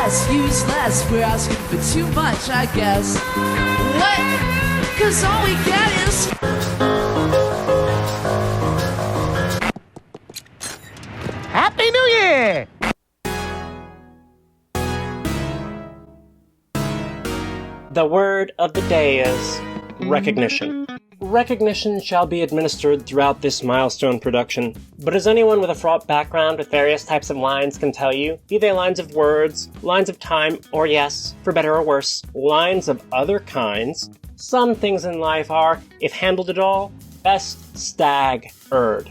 less, use less. We're asking for too much, I guess. What? 'Cause all we get is... Happy New Year! The word of the day is recognition. Recognition shall be administered throughout this Milestone production, but as anyone with a fraught background with various types of lines can tell you, be they lines of words, lines of time, or yes, for better or worse, lines of other kinds, some things in life are, if handled at all, best staggered.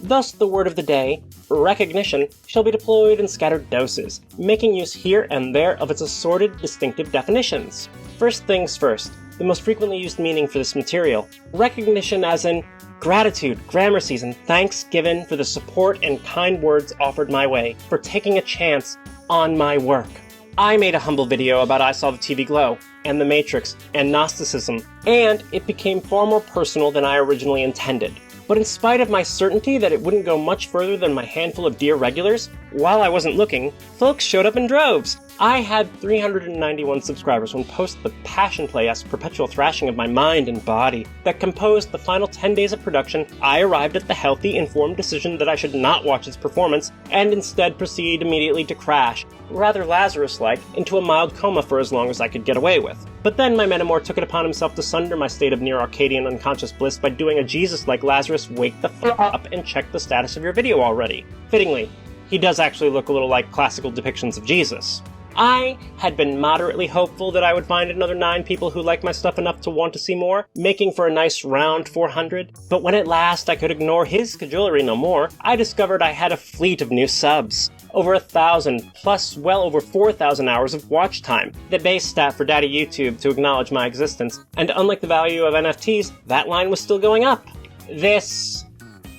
Thus the word of the day, recognition, shall be deployed in scattered doses, making use here and there of its assorted distinctive definitions. First things first, the most frequently used meaning for this material. Recognition as in gratitude, gramercies, and thanks given for the support and kind words offered my way, for taking a chance on my work. I made a humble video about I Saw the TV Glow, and The Matrix, and Gnosticism, and it became far more personal than I originally intended. But in spite of my certainty that it wouldn't go much further than my handful of dear regulars, while I wasn't looking, folks showed up in droves. I had 391 subscribers when post the passion play-esque perpetual thrashing of my mind and body that composed the final 10 days of production. I arrived at the healthy, informed decision that I should not watch its performance, and instead proceed immediately to crash, rather Lazarus-like, into a mild coma for as long as I could get away with. But then my Metamor took it upon himself to sunder my state of near-Arcadian unconscious bliss by doing a Jesus-like Lazarus wake the f*** up and check the status of your video already. Fittingly, he does actually look a little like classical depictions of Jesus. I had been moderately hopeful that I would find another 9 people who like my stuff enough to want to see more, making for a nice round 400, but when at last I could ignore his cajolery no more, I discovered I had a fleet of new subs. Over 1,000, plus well over 4,000 hours of watch time, the base stat for Daddy YouTube to acknowledge my existence, and unlike the value of NFTs, that line was still going up. This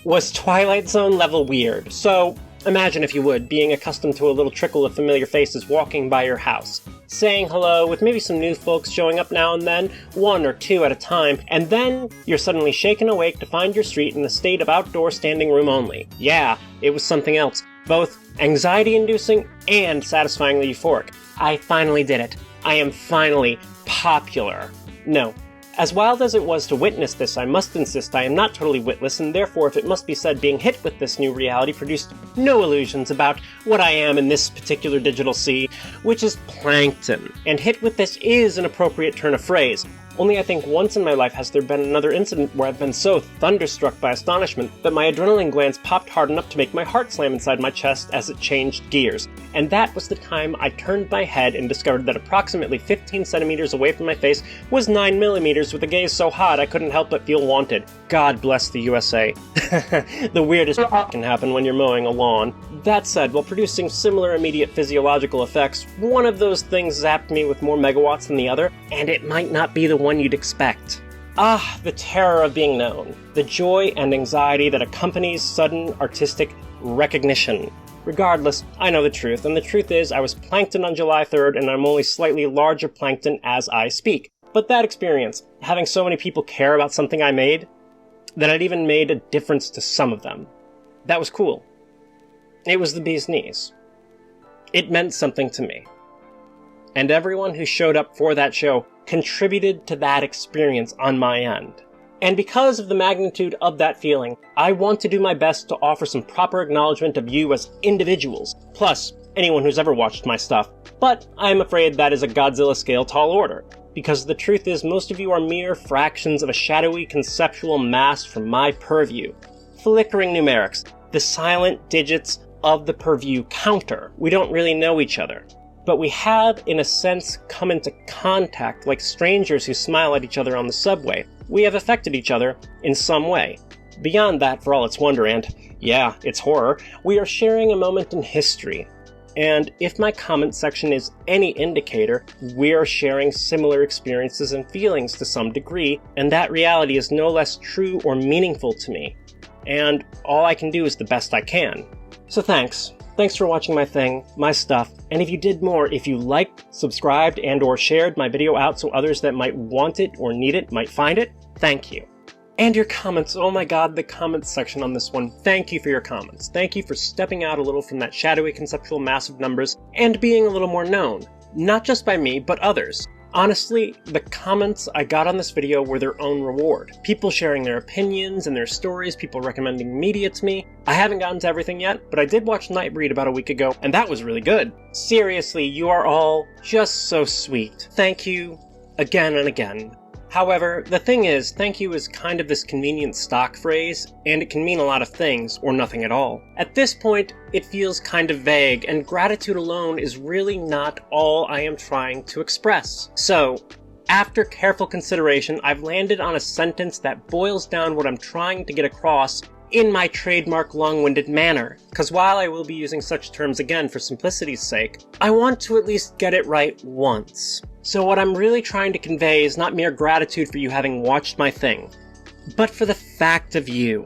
was Twilight Zone level weird, so imagine, if you would, being accustomed to a little trickle of familiar faces walking by your house, saying hello with maybe some new folks showing up now and then, 1 or 2 at a time, and then you're suddenly shaken awake to find your street in a state of outdoor standing room only. Yeah, it was something else, both anxiety-inducing and satisfyingly euphoric. I finally did it. I am finally popular. No. As wild as it was to witness this, I must insist I am not totally witless, and therefore, if it must be said, being hit with this new reality produced no illusions about what I am in this particular digital sea, which is plankton. And hit with this is an appropriate turn of phrase. Only I think once in my life has there been another incident where I've been so thunderstruck by astonishment that my adrenaline glands popped hard enough to make my heart slam inside my chest as it changed gears. And that was the time I turned my head and discovered that approximately 15 centimeters away from my face was 9 millimeters with a gaze so hot I couldn't help but feel wanted. God bless the USA. The weirdest can happen when you're mowing a lawn. That said, while producing similar immediate physiological effects, one of those things zapped me with more megawatts than the other, and it might not be the one you'd expect. Ah, the terror of being known. The joy and anxiety that accompanies sudden artistic recognition. Regardless, I know the truth, and the truth is I was plankton on July 3rd, and I'm only slightly larger plankton as I speak. But that experience, having so many people care about something I made, that I'd even made a difference to some of them, that was cool. It was the bee's knees. It meant something to me. And everyone who showed up for that show contributed to that experience on my end. And because of the magnitude of that feeling, I want to do my best to offer some proper acknowledgement of you as individuals, plus anyone who's ever watched my stuff. But I'm afraid that is a Godzilla scale tall order, because the truth is most of you are mere fractions of a shadowy conceptual mass from my purview. Flickering numerics, the silent digits of the purview counter. We don't really know each other. But we have, in a sense, come into contact like strangers who smile at each other on the subway. We have affected each other in some way. Beyond that, for all its wonder and, yeah, its horror, we are sharing a moment in history. And if my comment section is any indicator, we are sharing similar experiences and feelings to some degree, and that reality is no less true or meaningful to me. And all I can do is the best I can. So thanks. Thanks for watching my thing, my stuff, and if you did more, if you liked, subscribed, and or shared my video out so others that might want it or need it might find it, thank you. And your comments, oh my god, the comments section on this one. Thank you for your comments. Thank you for stepping out a little from that shadowy conceptual mass of numbers and being a little more known. Not just by me, but others. Honestly, the comments I got on this video were their own reward. People sharing their opinions and their stories, people recommending media to me. I haven't gotten to everything yet, but I did watch Nightbreed about a week ago, and that was really good. Seriously, you are all just so sweet. Thank you again and again. However, the thing is, thank you is kind of this convenient stock phrase, and it can mean a lot of things, or nothing at all. At this point, it feels kind of vague, and gratitude alone is really not all I am trying to express. So, after careful consideration, I've landed on a sentence that boils down what I'm trying to get across in my trademark long-winded manner, because while I will be using such terms again for simplicity's sake, I want to at least get it right once. So what I'm really trying to convey is not mere gratitude for you having watched my thing, but for the fact of you.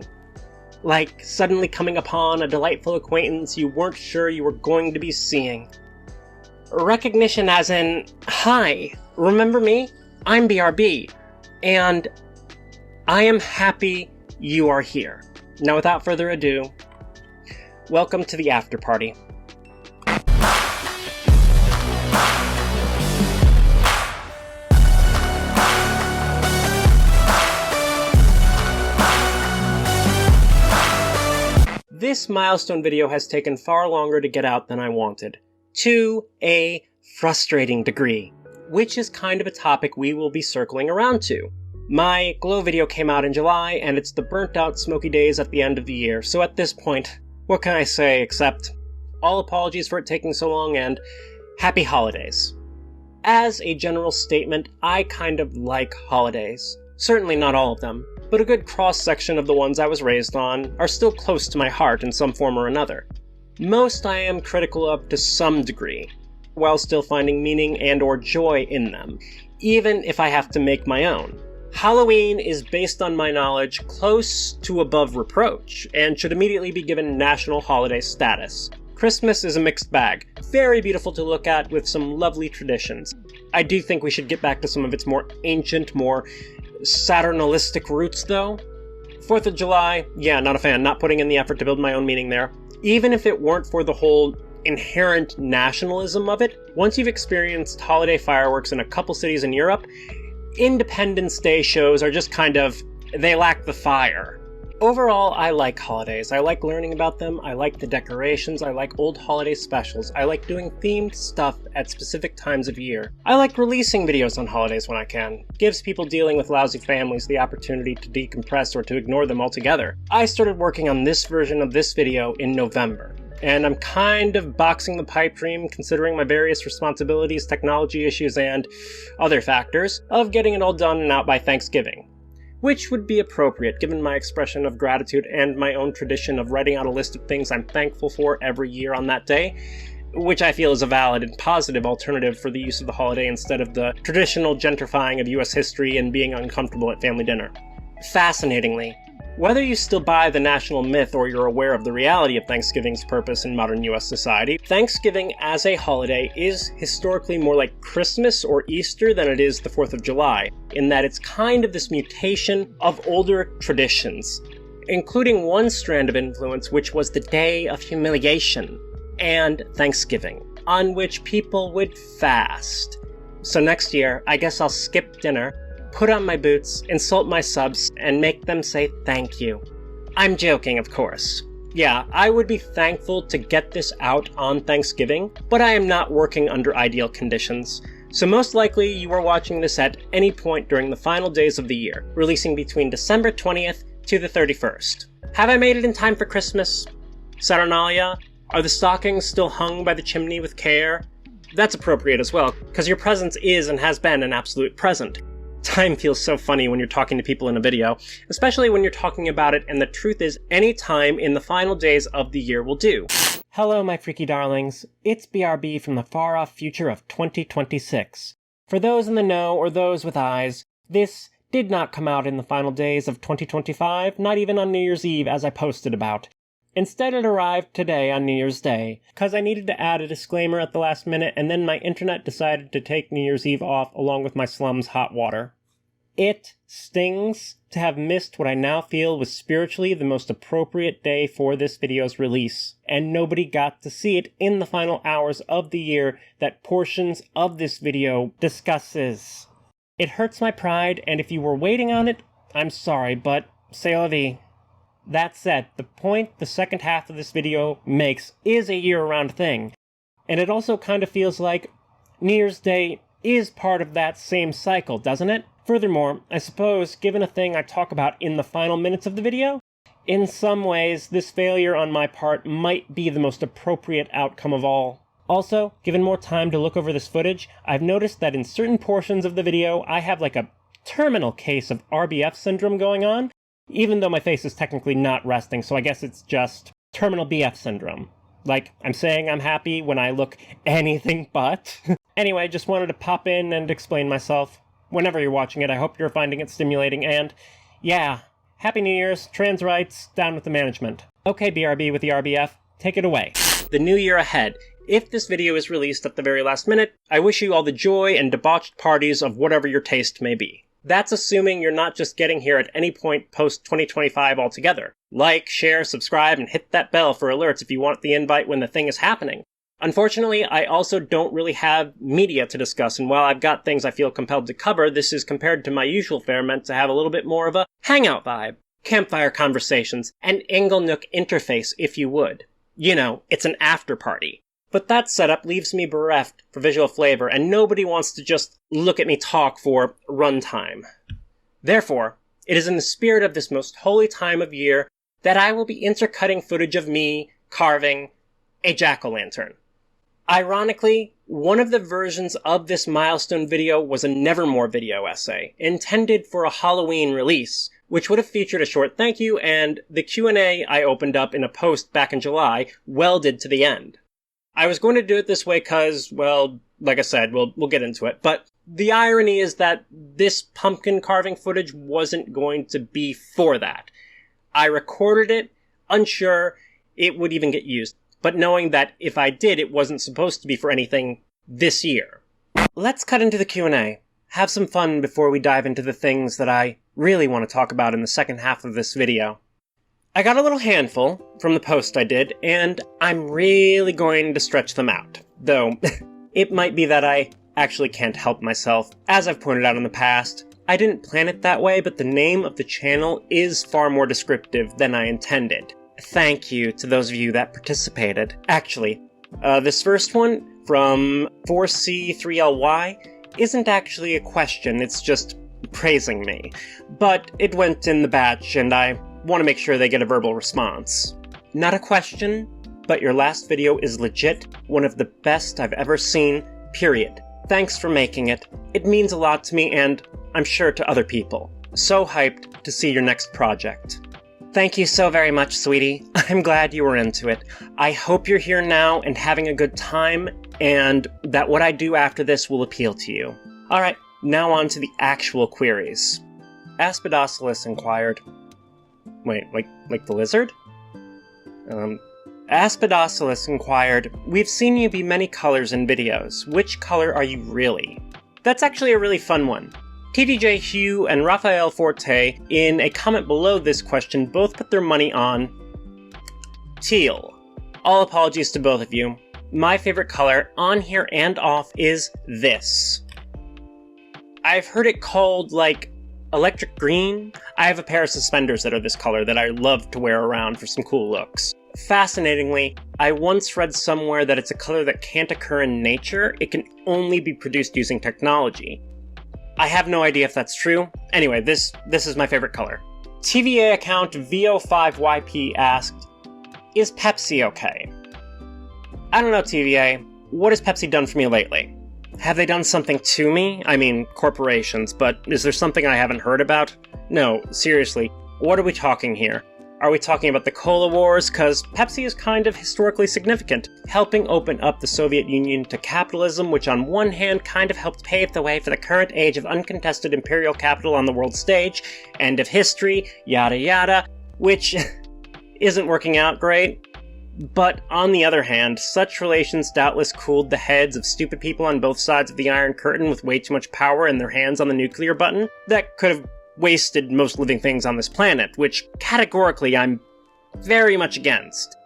Like suddenly coming upon a delightful acquaintance you weren't sure you were going to be seeing. Recognition as in, hi, remember me? I'm BRB, and I am happy you are here. Now without further ado, welcome to the after party. This Milestone video has taken far longer to get out than I wanted, to a frustrating degree, which is kind of a topic we will be circling around to. My Glow video came out in July, and it's the burnt out smoky days at the end of the year, so at this point, what can I say except all apologies for it taking so long and happy holidays. As a general statement, I kind of like holidays. Certainly not all of them, but a good cross-section of the ones I was raised on are still close to my heart in some form or another. Most I am critical of to some degree, while still finding meaning and or joy in them, even if I have to make my own. Halloween is, based on my knowledge, close to above reproach, and should immediately be given national holiday status. Christmas is a mixed bag, very beautiful to look at with some lovely traditions. I do think we should get back to some of its more ancient, more Saturnalistic roots, though. 4th of July, yeah, not a fan, not putting in the effort to build my own meaning there. Even if it weren't for the whole inherent nationalism of it, once you've experienced holiday fireworks in a couple cities in Europe, Independence Day shows are just kind of, they lack the fire. Overall, I like holidays. I like learning about them, I like the decorations, I like old holiday specials, I like doing themed stuff at specific times of year. I like releasing videos on holidays when I can. Gives people dealing with lousy families the opportunity to decompress or to ignore them altogether. I started working on this version of this video in November, and I'm kind of boxing the pipe dream considering my various responsibilities, technology issues, and other factors of getting it all done and out by Thanksgiving. Which would be appropriate given my expression of gratitude and my own tradition of writing out a list of things I'm thankful for every year on that day, which I feel is a valid and positive alternative for the use of the holiday instead of the traditional gentrifying of US history and being uncomfortable at family dinner. Fascinatingly, whether you still buy the national myth or you're aware of the reality of Thanksgiving's purpose in modern US society, Thanksgiving as a holiday is historically more like Christmas or Easter than it is the 4th of July, in that it's kind of this mutation of older traditions, including one strand of influence which was the Day of Humiliation and Thanksgiving, on which people would fast. So next year, I guess I'll skip dinner, put on my boots, insult my subs, and make them say thank you. I'm joking, of course. Yeah, I would be thankful to get this out on Thanksgiving, but I am not working under ideal conditions. So most likely you are watching this at any point during the final days of the year, releasing between December 20th to the 31st. Have I made it in time for Christmas? Saturnalia? Are the stockings still hung by the chimney with care? That's appropriate as well, because your presence is and has been an absolute present. Time feels so funny when you're talking to people in a video, especially when you're talking about it, and the truth is any time in the final days of the year will do. Hello, my freaky darlings. It's BRB from the far-off future of 2026. For those in the know or those with eyes, this did not come out in the final days of 2025, not even on New Year's Eve as I posted about. Instead, it arrived today on New Year's Day, because I needed to add a disclaimer at the last minute, and then my internet decided to take New Year's Eve off along with my slum's hot water. It stings to have missed what I now feel was spiritually the most appropriate day for this video's release, and nobody got to see it in the final hours of the year that portions of this video discusses. It hurts my pride, and if you were waiting on it, I'm sorry, but c'est la vie. That said, the point the second half of this video makes is a year-round thing, and it also kind of feels like New Year's Day is part of that same cycle, doesn't it? Furthermore, I suppose, given a thing I talk about in the final minutes of the video, in some ways, this failure on my part might be the most appropriate outcome of all. Also, given more time to look over this footage, I've noticed that in certain portions of the video, I have like a terminal case of RBF syndrome going on, even though my face is technically not resting, so I guess it's just terminal BF syndrome. Like, I'm saying I'm happy when I look anything but. Anyway, just wanted to pop in and explain myself. Whenever you're watching it, I hope you're finding it stimulating, and yeah, Happy New Year's, trans rights, down with the management. Okay, BRB with the RBF, take it away. The new year ahead. If this video is released at the very last minute, I wish you all the joy and debauched parties of whatever your taste may be. That's assuming you're not just getting here at any point post-2025 altogether. Like, share, subscribe, and hit that bell for alerts if you want the invite when the thing is happening. Unfortunately, I also don't really have media to discuss, and while I've got things I feel compelled to cover, this is compared to my usual fare meant to have a little bit more of a hangout vibe. Campfire conversations, an Inglenook interface, if you would. You know, it's an after party. But that setup leaves me bereft for visual flavor, and nobody wants to just look at me talk for runtime. Therefore, it is in the spirit of this most holy time of year that I will be intercutting footage of me carving a jack-o'-lantern. Ironically, one of the versions of this Milestone video was a Nevermore video essay, intended for a Halloween release, which would have featured a short thank you and the Q&A I opened up in a post back in July, welded to the end. I was going to do it this way because, well, like I said, we'll get into it, but the irony is that this pumpkin carving footage wasn't going to be for that. I recorded it, unsure it would even get used, but knowing that if I did, it wasn't supposed to be for anything this year. Let's cut into the Q&A. Have some fun before we dive into the things that I really want to talk about in the second half of this video. I got a little handful from the post I did, and I'm really going to stretch them out. Though, it might be that I actually can't help myself. As I've pointed out in the past, I didn't plan it that way, but the name of the channel is far more descriptive than I intended. Thank you to those of you that participated. Actually, this first one from 4C3LY isn't actually a question, it's just praising me. But it went in the batch, and I want to make sure they get a verbal response. Not a question, but your last video is legit one of the best I've ever seen, period. Thanks for making it. It means a lot to me, and I'm sure to other people. So hyped to see your next project. Thank you so very much, sweetie. I'm glad you were into it. I hope you're here now and having a good time, and that what I do after this will appeal to you. Alright, now on to the actual queries. Aspidoscelis inquired... Wait, like the lizard? Aspidoscelis inquired, we've seen you be many colors in videos. Which color are you really? That's actually a really fun one. TDJ Hugh and Raphael Forte, in a comment below this question, both put their money on teal. All apologies to both of you. My favorite color, on here and off, is this. I've heard it called, like, electric green. I have a pair of suspenders that are this color that I love to wear around for some cool looks. Fascinatingly, I once read somewhere that it's a color that can't occur in nature, it can only be produced using technology. I have no idea if that's true. Anyway, this is my favorite color. TVA account VO5YP asked, is Pepsi okay? I don't know, TVA. What has Pepsi done for me lately? Have they done something to me? I mean, corporations, but is there something I haven't heard about? No, seriously, what are we talking here? Are we talking about the Cola Wars? Cause Pepsi is kind of historically significant, helping open up the Soviet Union to capitalism, which on one hand kind of helped pave the way for the current age of uncontested imperial capital on the world stage, end of history, yada yada, which isn't working out great. But on the other hand, such relations doubtless cooled the heads of stupid people on both sides of the Iron Curtain with way too much power in their hands on the nuclear button that could have wasted most living things on this planet, which categorically I'm very much against.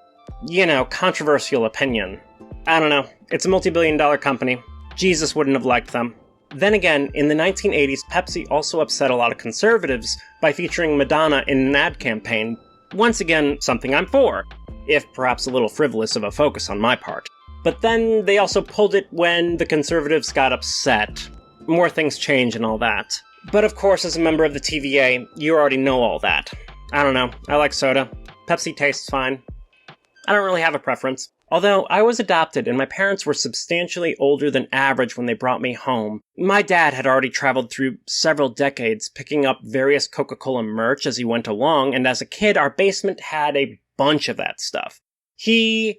You know, controversial opinion. I don't know, it's a multi-billion-dollar company. Jesus wouldn't have liked them. Then again, in the 1980s, Pepsi also upset a lot of conservatives by featuring Madonna in an ad campaign. Once again, something I'm for, if perhaps a little frivolous of a focus on my part. But then they also pulled it when the conservatives got upset. More things change and all that. But of course, as a member of the TVA, you already know all that. I don't know, I like soda. Pepsi tastes fine. I don't really have a preference. Although I was adopted and my parents were substantially older than average when they brought me home, my dad had already traveled through several decades picking up various Coca-Cola merch as he went along, and as a kid our basement had a bunch of that stuff. It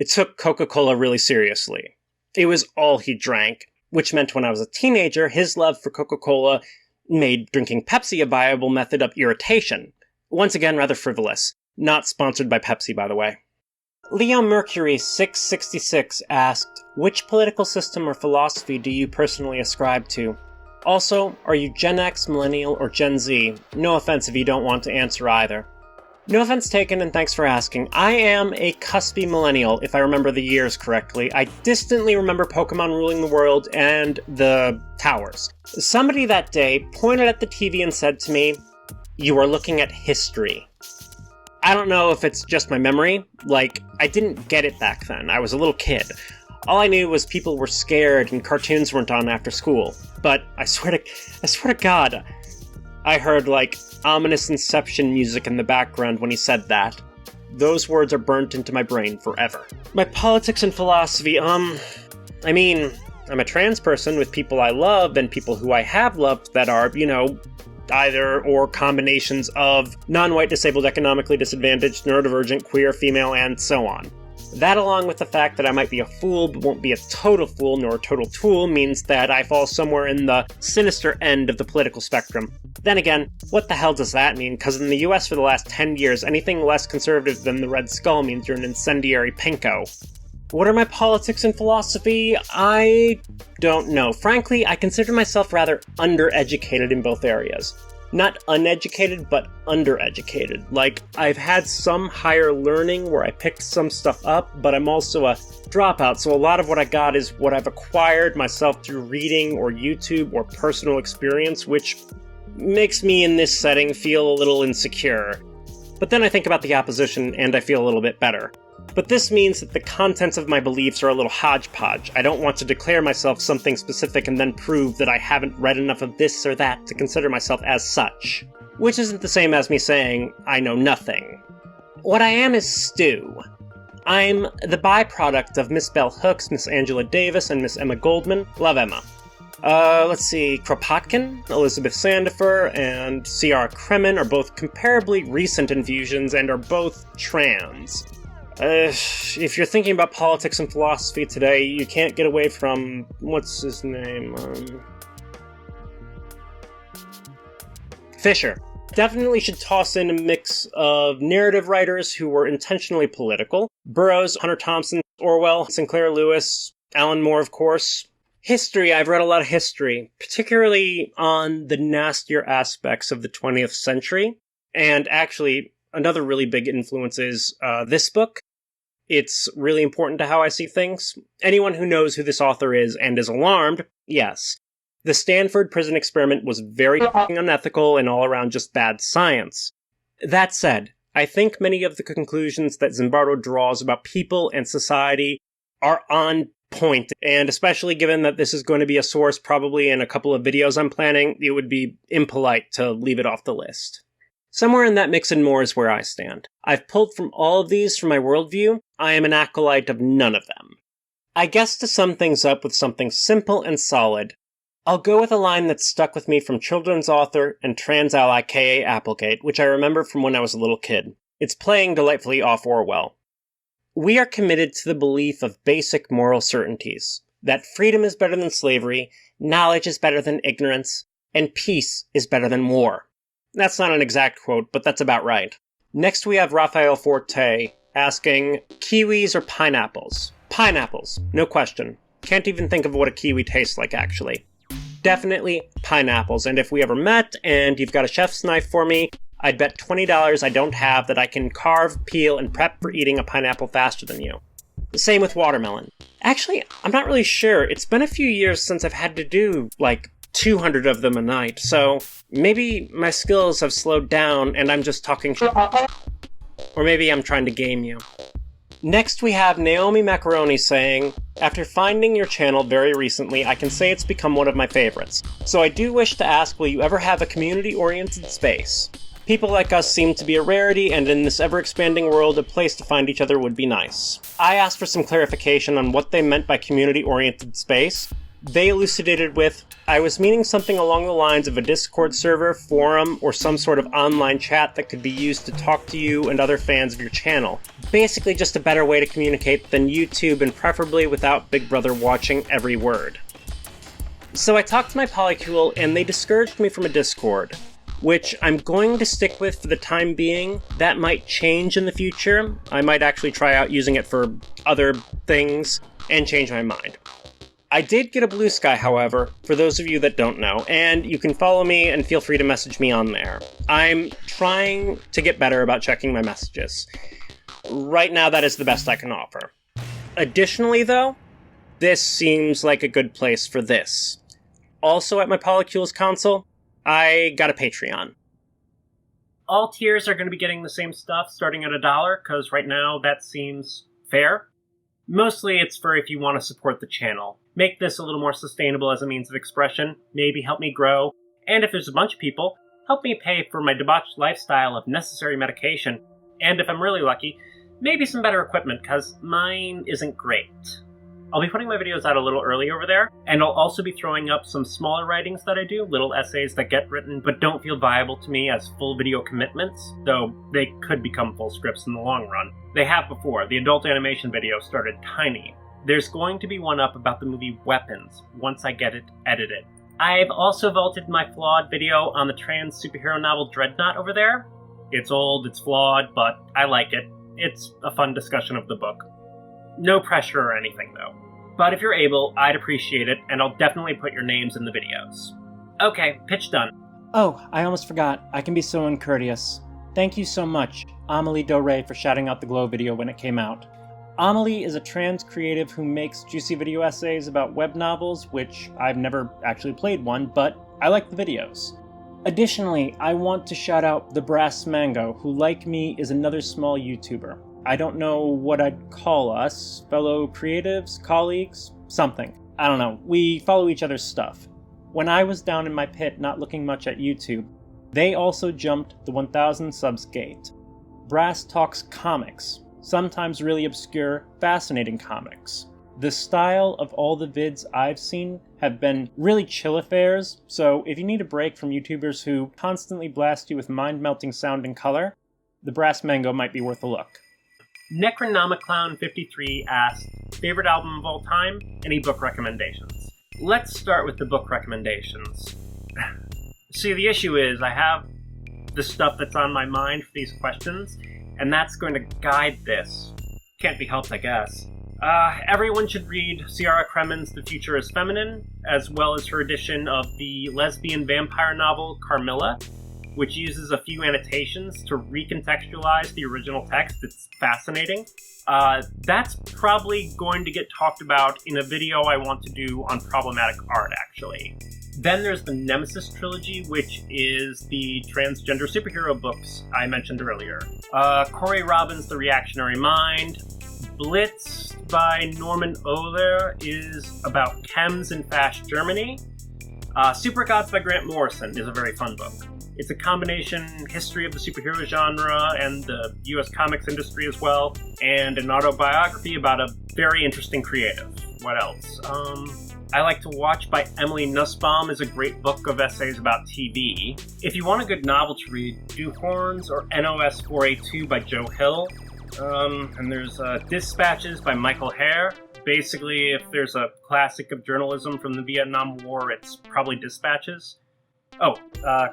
took Coca-Cola really seriously. It was all he drank, which meant when I was a teenager, his love for Coca-Cola made drinking Pepsi a viable method of irritation. Once again, rather frivolous. Not sponsored by Pepsi, by the way. Leo Mercury 666 asked, which political system or philosophy do you personally ascribe to? Also, are you Gen X, Millennial, or Gen Z? No offense if you don't want to answer either. No offense taken, and thanks for asking. I am a cuspy millennial, if I remember the years correctly. I distantly remember Pokemon ruling the world and the towers. Somebody that day pointed at the TV and said to me, "You are looking at history." I don't know if it's just my memory, I didn't get it back then. I was a little kid. All I knew was people were scared and cartoons weren't on after school. But I swear to God, I heard, ominous Inception music in the background when he said that. Those words are burnt into my brain forever. My politics and philosophy, I'm a trans person with people I love and people who I have loved that are, either or combinations of non-white, disabled, economically disadvantaged, neurodivergent, queer, female, and so on. That, along with the fact that I might be a fool but won't be a total fool nor a total tool, means that I fall somewhere in the sinister end of the political spectrum. Then again, what the hell does that mean? Because in the US for the last 10 years, anything less conservative than the Red Skull means you're an incendiary pinko. What are my politics and philosophy? I don't know. Frankly, I consider myself rather undereducated in both areas. Not uneducated, but undereducated. I've had some higher learning where I picked some stuff up, but I'm also a dropout, so a lot of what I got is what I've acquired myself through reading or YouTube or personal experience, which makes me in this setting feel a little insecure. But then I think about the opposition and I feel a little bit better. But this means that the contents of my beliefs are a little hodgepodge. I don't want to declare myself something specific and then prove that I haven't read enough of this or that to consider myself as such. Which isn't the same as me saying, I know nothing. What I am is Stu. I'm the byproduct of Miss Bell Hooks, Miss Angela Davis, and Miss Emma Goldman. Love Emma. Let's see, Kropotkin, Elizabeth Sandifer, and Ciara Kremen are both comparably recent infusions and are both trans. If you're thinking about politics and philosophy today, you can't get away from... what's his name? Fisher. Definitely should toss in a mix of narrative writers who were intentionally political. Burroughs, Hunter Thompson, Orwell, Sinclair Lewis, Alan Moore, of course. History, I've read a lot of history, particularly on the nastier aspects of the 20th century. And actually, another really big influence is this book. It's really important to how I see things. Anyone who knows who this author is and is alarmed, yes. The Stanford prison experiment was very unethical and all around just bad science. That said, I think many of the conclusions that Zimbardo draws about people and society are on point, and especially given that this is going to be a source probably in a couple of videos I'm planning, it would be impolite to leave it off the list. Somewhere in that mix and more is where I stand. I've pulled from all of these for my worldview. I am an acolyte of none of them. I guess to sum things up with something simple and solid, I'll go with a line that stuck with me from children's author and trans ally K.A. Applegate, which I remember from when I was a little kid. It's playing delightfully off Orwell. We are committed to the belief of basic moral certainties, that freedom is better than slavery, knowledge is better than ignorance, and peace is better than war. That's not an exact quote, but that's about right. Next we have Raphael Forte asking, kiwis or pineapples? Pineapples, no question. Can't even think of what a kiwi tastes like, actually. Definitely pineapples, and if we ever met and you've got a chef's knife for me, I'd bet $20 I don't have that I can carve, peel, and prep for eating a pineapple faster than you. The same with watermelon. Actually, I'm not really sure. It's been a few years since I've had to do, 200 of them a night, so maybe my skills have slowed down and I'm just talking shit. Or maybe I'm trying to game you. Next we have Naomi Macaroni saying, after finding your channel very recently, I can say it's become one of my favorites. So I do wish to ask, will you ever have a community-oriented space? People like us seem to be a rarity, and in this ever-expanding world, a place to find each other would be nice. I asked for some clarification on what they meant by community-oriented space. They elucidated with, I was meaning something along the lines of a Discord server, forum, or some sort of online chat that could be used to talk to you and other fans of your channel. Basically just a better way to communicate than YouTube, and preferably without Big Brother watching every word. So I talked to my polycule, and they discouraged me from a Discord, which I'm going to stick with for the time being. That might change in the future. I might actually try out using it for other things and change my mind. I did get a Bluesky, however, for those of you that don't know, and you can follow me and feel free to message me on there. I'm trying to get better about checking my messages. Right now, that is the best I can offer. Additionally, though, this seems like a good place for this. Also at my Polycules console, I got a Patreon. All tiers are going to be getting the same stuff starting at $1, because right now that seems fair. Mostly it's for if you want to support the channel. Make this a little more sustainable as a means of expression, maybe help me grow, and if there's a bunch of people, help me pay for my debauched lifestyle of necessary medication, and if I'm really lucky, maybe some better equipment, because mine isn't great. I'll be putting my videos out a little early over there, and I'll also be throwing up some smaller writings that I do, little essays that get written but don't feel viable to me as full video commitments, though they could become full scripts in the long run. They have before. The adult animation video started tiny. There's going to be one up about the movie Weapons, once I get it edited. I've also vaulted my flawed video on the trans superhero novel Dreadnought over there. It's old, it's flawed, but I like it. It's a fun discussion of the book. No pressure or anything, though. But if you're able, I'd appreciate it, and I'll definitely put your names in the videos. Okay, pitch done. Oh, I almost forgot. I can be so uncourteous. Thank you so much, Amelie Doree, for shouting out the Glow video when it came out. Amelie is a trans creative who makes juicy video essays about web novels, which I've never actually played one, but I like the videos. Additionally, I want to shout out thebrassmango, who, like me, is another small YouTuber. I don't know what I'd call us, fellow creatives, colleagues, something. I don't know, we follow each other's stuff. When I was down in my pit not looking much at YouTube, they also jumped the 1,000 subs gate. Brass talks comics, sometimes really obscure, fascinating comics. The style of all the vids I've seen have been really chill affairs, so if you need a break from YouTubers who constantly blast you with mind-melting sound and color, thebrassmango might be worth a look. Necronomiclown53 asked, favorite album of all time? Any book recommendations? Let's start with the book recommendations. See, the issue is I have the stuff that's on my mind for these questions, and that's going to guide this. Can't be helped, I guess. Everyone should read Ciara Kremen's The Future is Feminine, as well as her edition of the lesbian vampire novel Carmilla, which uses a few annotations to recontextualize the original text. It's fascinating. That's probably going to get talked about in a video I want to do on problematic art, actually. Then there's the Nemesis trilogy, which is the transgender superhero books I mentioned earlier. Corey Robin's The Reactionary Mind. Blitz by Norman Ohler is about chems in fascist Germany. Super Gods by Grant Morrison is a very fun book. It's a combination history of the superhero genre and the US comics industry as well, and an autobiography about a very interesting creative. What else? I Like to Watch by Emily Nussbaum is a great book of essays about TV. If you want a good novel to read, do Horns or NOS 482 by Joe Hill. And there's Dispatches by Michael Hare. Basically, if there's a classic of journalism from the Vietnam War, it's probably Dispatches.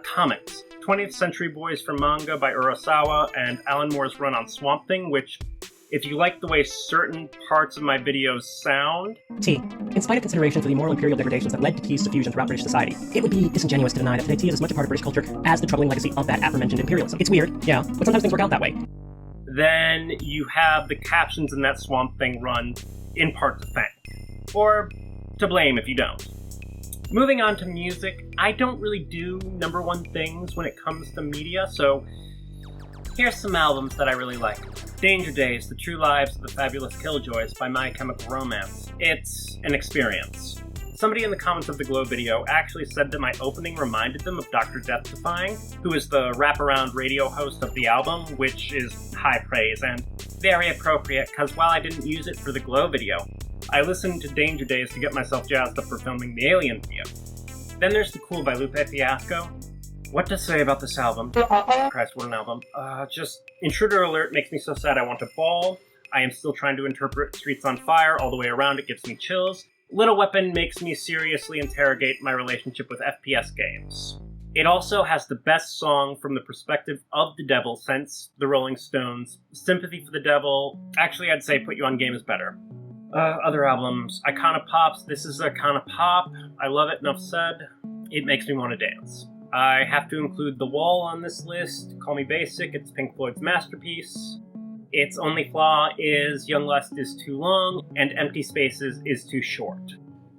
Comics. 20th Century Boys from Manga by Urasawa, and Alan Moore's run on Swamp Thing, which if you like the way certain parts of my videos sound. T. In spite of consideration for the moral imperial degradations that led to T's diffusion throughout British society, it would be disingenuous to deny that today T is as much a part of British culture as the troubling legacy of that aforementioned imperialism. It's weird, yeah, but sometimes things work out that way. Then you have the captions in that Swamp Thing run in part to thank. Or to blame if you don't. Moving on to music, I don't really do number one things when it comes to media, so here's some albums that I really like. Danger Days, The True Lives of the Fabulous Killjoys by My Chemical Romance. It's an experience. Somebody in the comments of the Glow video actually said that my opening reminded them of Dr. Death-Defying, who is the wraparound radio host of the album, which is high praise and very appropriate, because while I didn't use it for the Glow video, I listened to Danger Days to get myself jazzed up for filming the Alien video. Then there's The Cool by Lupe Fiasco. What to say about this album? Christ, what an album. Just Intruder Alert makes me so sad I want to bawl. I am still trying to interpret Streets on Fire all the way around, it gives me chills. Little Weapon makes me seriously interrogate my relationship with FPS games. It also has the best song from the perspective of the devil since the Rolling Stones' Sympathy for the Devil. Actually, I'd say Put You on Game is better. Other albums. Icona Pop's This Is Icona Pop. I love it, enough said. It makes me want to dance. I have to include The Wall on this list. Call Me Basic, it's Pink Floyd's masterpiece. Its only flaw is Young Lust is too long, and Empty Spaces is too short.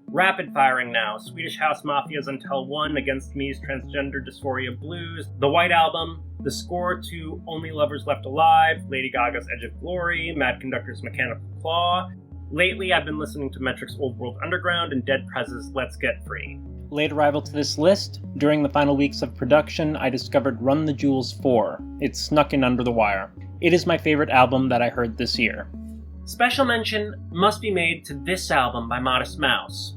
Rapid firing now. Swedish House Mafia's Until One, Against Me's Transgender Dysphoria Blues, The White Album, the score to Only Lovers Left Alive, Lady Gaga's Edge of Glory, Mad Conductor's Mechanical Claw. Lately, I've been listening to Metric's Old World Underground and Dead Prez's Let's Get Free. Late arrival to this list, during the final weeks of production, I discovered Run the Jewels 4. It snuck in under the wire. It is my favorite album that I heard this year. Special mention must be made to this album by Modest Mouse.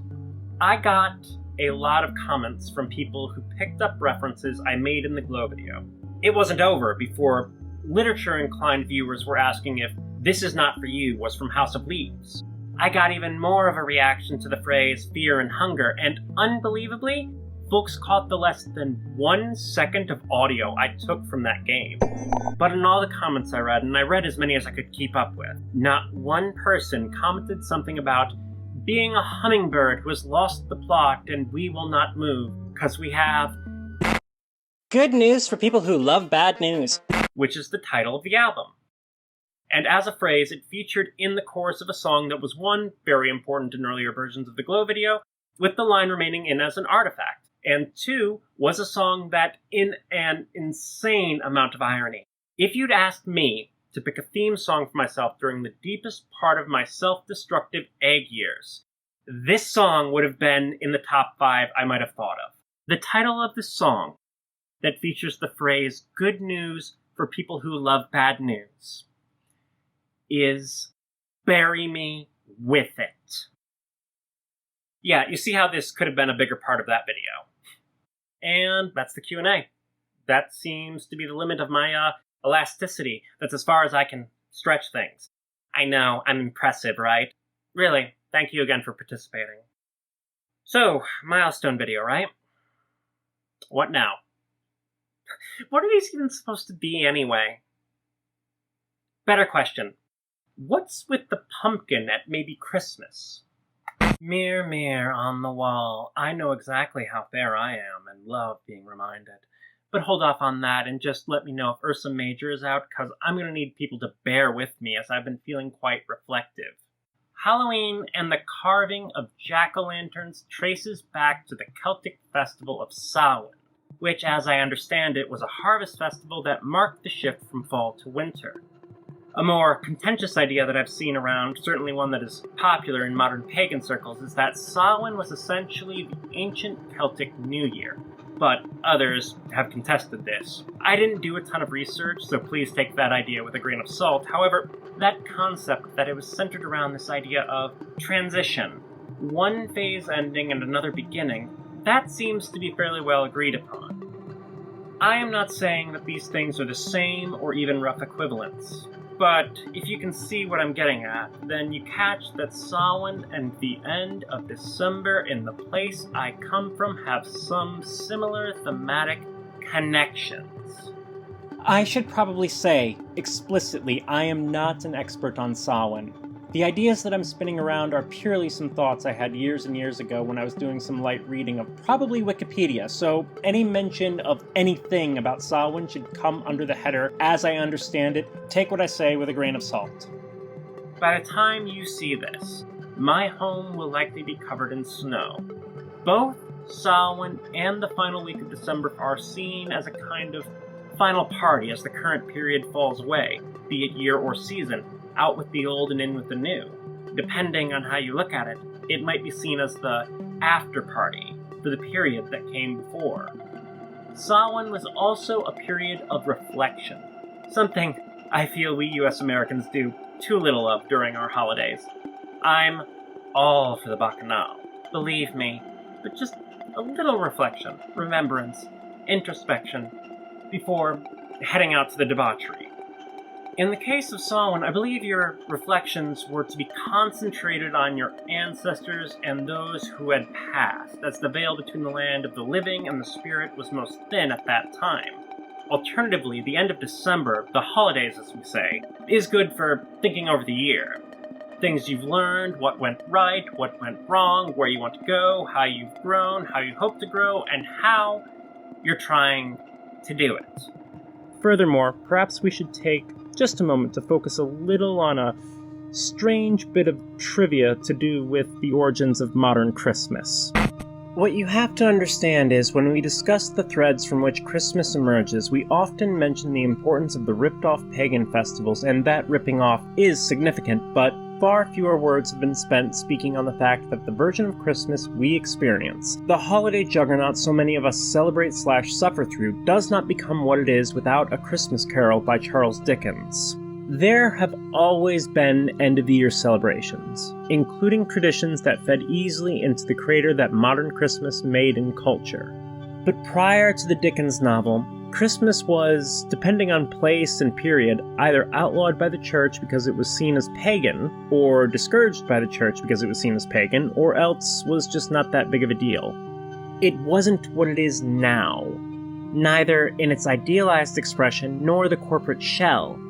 I got a lot of comments from people who picked up references I made in the Glow video. It wasn't over before literature-inclined viewers were asking if This Is Not For You was from House of Leaves. I got even more of a reaction to the phrase fear and hunger, and unbelievably, folks caught the less than 1 second of audio I took from that game. But in all the comments I read, and I read as many as I could keep up with, not one person commented something about being a hummingbird who has lost the plot and we will not move, because we have Good news for people who love bad news, which is the title of the album. And as a phrase, it featured in the chorus of a song that was one, very important in earlier versions of the Glow video, with the line remaining in as an artifact, and two, was a song that in an insane amount of irony. If you'd asked me to pick a theme song for myself during the deepest part of my self-destructive egg years, this song would have been in the top 5 I might have thought of. The title of the song that features the phrase, good news for people who love bad news, is Bury Me With It. Yeah, you see how this could have been a bigger part of that video. And that's the Q&A. That seems to be the limit of my elasticity. That's as far as I can stretch things. I know, I'm impressive, right? Really, thank you again for participating. So, Milestone video, right? What now? What are these even supposed to be anyway? Better question. What's with the pumpkin at maybe Christmas? Mirror, mirror on the wall, I know exactly how fair I am and love being reminded. But hold off on that and just let me know if Ursa Major is out, because I'm going to need people to bear with me as I've been feeling quite reflective. Halloween and the carving of jack-o'-lanterns traces back to the Celtic festival of Samhain, which, as I understand it, was a harvest festival that marked the shift from fall to winter. A more contentious idea that I've seen around, certainly one that is popular in modern pagan circles, is that Samhain was essentially the ancient Celtic New Year, but others have contested this. I didn't do a ton of research, so please take that idea with a grain of salt. However, that concept that it was centered around this idea of transition, one phase ending and another beginning, that seems to be fairly well agreed upon. I am not saying that these things are the same or even rough equivalents, but if you can see what I'm getting at, then you catch that Samhain and the end of December in the place I come from have some similar thematic connections. I should probably say, explicitly, I am not an expert on Samhain. The ideas that I'm spinning around are purely some thoughts I had years and years ago when I was doing some light reading of probably Wikipedia, so any mention of anything about Samhain should come under the header, as I understand it, take what I say with a grain of salt. By the time you see this, my home will likely be covered in snow. Both Samhain and the final week of December are seen as a kind of final party as the current period falls away, be it year or season, out with the old and in with the new. Depending on how you look at it, it might be seen as the after party for the period that came before. Samhain was also a period of reflection, something I feel we US Americans do too little of during our holidays. I'm all for the bacchanal, believe me, but just a little reflection, remembrance, introspection, before heading out to the debauchery. In the case of Samhain, I believe your reflections were to be concentrated on your ancestors and those who had passed, as the veil between the land of the living and the spirit was most thin at that time. Alternatively, the end of December, the holidays as we say, is good for thinking over the year. Things you've learned, what went right, what went wrong, where you want to go, how you've grown, how you hope to grow, and how you're trying to do it. Furthermore, perhaps we should take just a moment to focus a little on a strange bit of trivia to do with the origins of modern Christmas. What you have to understand is, when we discuss the threads from which Christmas emerges, we often mention the importance of the ripped-off pagan festivals, and that ripping off is significant, but far fewer words have been spent speaking on the fact that the version of Christmas we experience, the holiday juggernaut so many of us celebrate/suffer through, does not become what it is without A Christmas Carol by Charles Dickens. There have always been end-of-the-year celebrations, including traditions that fed easily into the crater that modern Christmas made in culture. But prior to the Dickens novel, Christmas was, depending on place and period, either outlawed by the church because it was seen as pagan, or discouraged by the church because it was seen as pagan, or else was just not that big of a deal. It wasn't what it is now, neither in its idealized expression nor the corporate shell.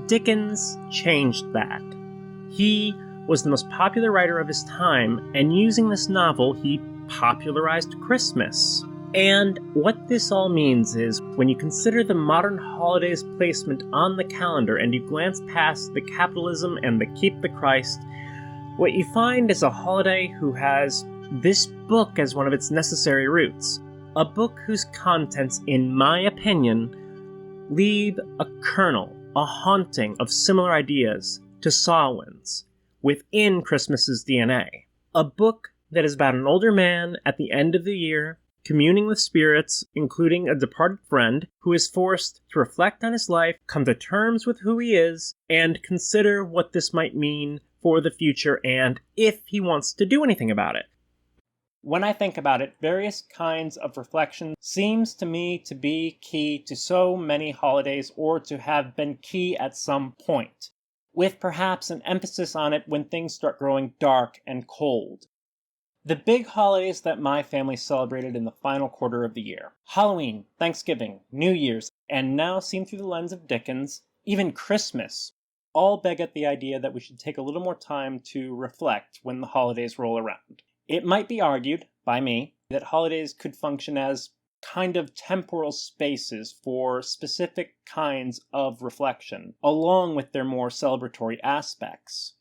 Dickens changed that. He was the most popular writer of his time, and using this novel, he popularized Christmas. And what this all means is, when you consider the modern holiday's placement on the calendar and you glance past the capitalism and the keep the Christ, what you find is a holiday who has this book as one of its necessary roots. A book whose contents, in my opinion, leave a kernel, a haunting of similar ideas to Samhain's within Christmas's DNA. A book that is about an older man at the end of the year, communing with spirits, including a departed friend, who is forced to reflect on his life, come to terms with who he is, and consider what this might mean for the future and if he wants to do anything about it. When I think about it, various kinds of reflection seems to me to be key to so many holidays, or to have been key at some point, with perhaps an emphasis on it when things start growing dark and cold. The big holidays that my family celebrated in the final quarter of the year, Halloween, Thanksgiving, New Year's, and now seen through the lens of Dickens, even Christmas, all beg at the idea that we should take a little more time to reflect when the holidays roll around. It might be argued, by me, that holidays could function as kind of temporal spaces for specific kinds of reflection, along with their more celebratory aspects.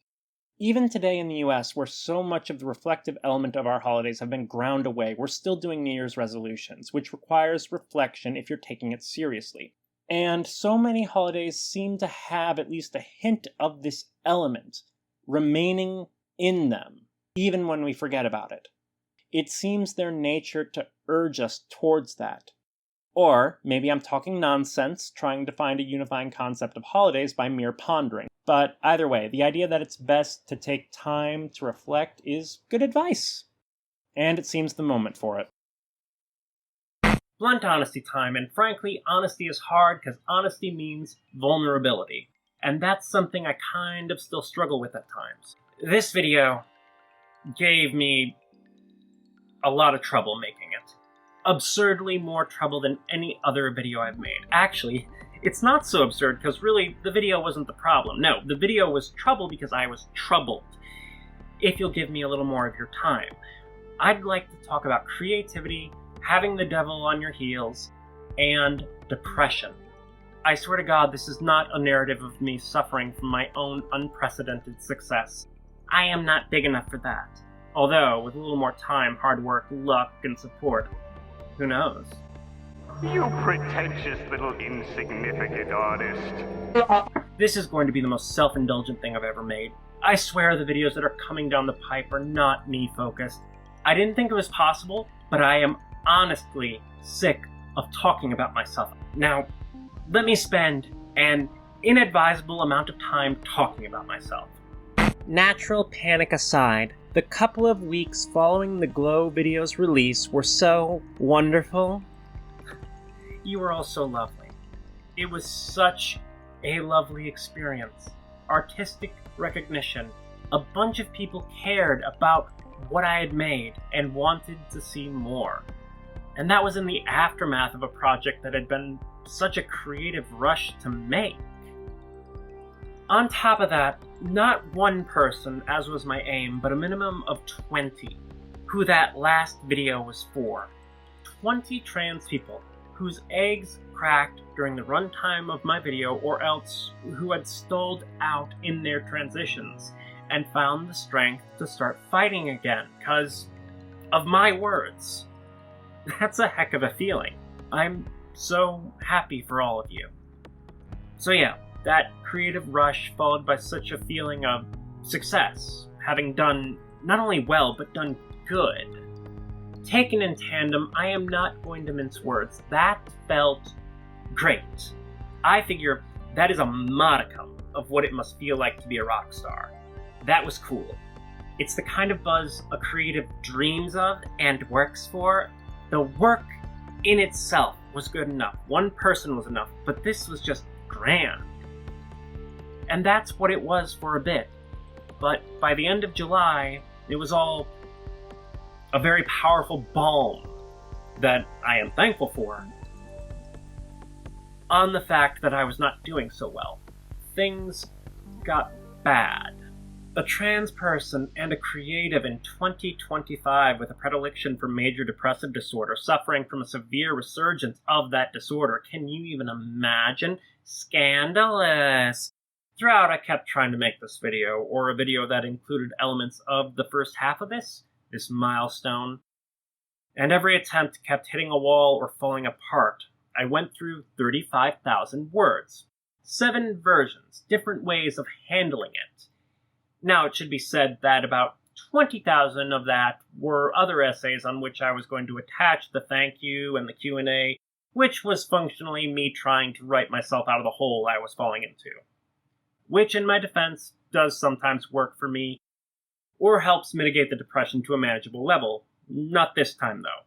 Even today in the US, where so much of the reflective element of our holidays have been ground away, we're still doing New Year's resolutions, which requires reflection if you're taking it seriously. And so many holidays seem to have at least a hint of this element remaining in them, even when we forget about it. It seems their nature to urge us towards that. Or maybe I'm talking nonsense, trying to find a unifying concept of holidays by mere pondering. But either way, the idea that it's best to take time to reflect is good advice. And it seems the moment for it. Blunt honesty time, and frankly, honesty is hard because honesty means vulnerability. And that's something I kind of still struggle with at times. This video gave me a lot of trouble making it. Absurdly more trouble than any other video I've made. Actually, It's not so absurd because really the video wasn't the problem. No, the video was trouble because I was troubled. If you'll give me a little more of your time, I'd like to talk about creativity, having the devil on your heels, and depression. I swear to God, this is not a narrative of me suffering from my own unprecedented success. I am not big enough for that. Although, with a little more time, hard work, luck, and support, who knows? You pretentious little insignificant artist. This is going to be the most self-indulgent thing I've ever made. I swear the videos that are coming down the pipe are not me-focused. I didn't think it was possible, but I am honestly sick of talking about myself. Now, let me spend an inadvisable amount of time talking about myself. Natural panic aside, the couple of weeks following the Glow video's release were so wonderful. You were all so lovely. It was such a lovely experience. Artistic recognition. A bunch of people cared about what I had made and wanted to see more. And that was in the aftermath of a project that had been such a creative rush to make. On top of that, not one person, as was my aim, but a minimum of 20, who that last video was for. 20 trans people whose eggs cracked during the runtime of my video, or else who had stalled out in their transitions and found the strength to start fighting again, 'cause of my words. That's a heck of a feeling. I'm so happy for all of you. So yeah, that creative rush followed by such a feeling of success, having done not only well, but done good. Taken in tandem, I am not going to mince words. That felt great. I figure that is a modicum of what it must feel like to be a rock star. That was cool. It's the kind of buzz a creative dreams of and works for. The work in itself was good enough. One person was enough, but this was just grand. And that's what it was for a bit. But by the end of July, it was all a very powerful balm that I am thankful for on the fact that I was not doing so well. Things got bad. A trans person and a creative in 2025 with a predilection for major depressive disorder, suffering from a severe resurgence of that disorder. Can you even imagine? Scandalous. Throughout, I kept trying to make this video, or a video that included elements of the first half of this milestone, and every attempt kept hitting a wall or falling apart. I went through 35,000 words, 7 versions, different ways of handling it. Now, it should be said that about 20,000 of that were other essays on which I was going to attach the thank you and the Q&A, which was functionally me trying to write myself out of the hole I was falling into. Which, in my defense, does sometimes work for me, or helps mitigate the depression to a manageable level. Not this time, though.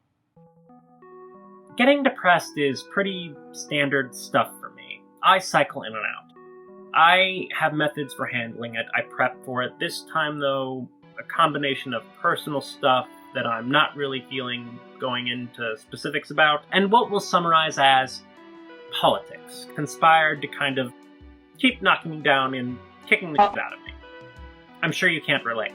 Getting depressed is pretty standard stuff for me. I cycle in and out. I have methods for handling it. I prep for it. This time, though, a combination of personal stuff that I'm not really feeling going into specifics about, and what we'll summarize as politics, conspired to kind of keep knocking me down and kicking the shit out of me. I'm sure you can't relate.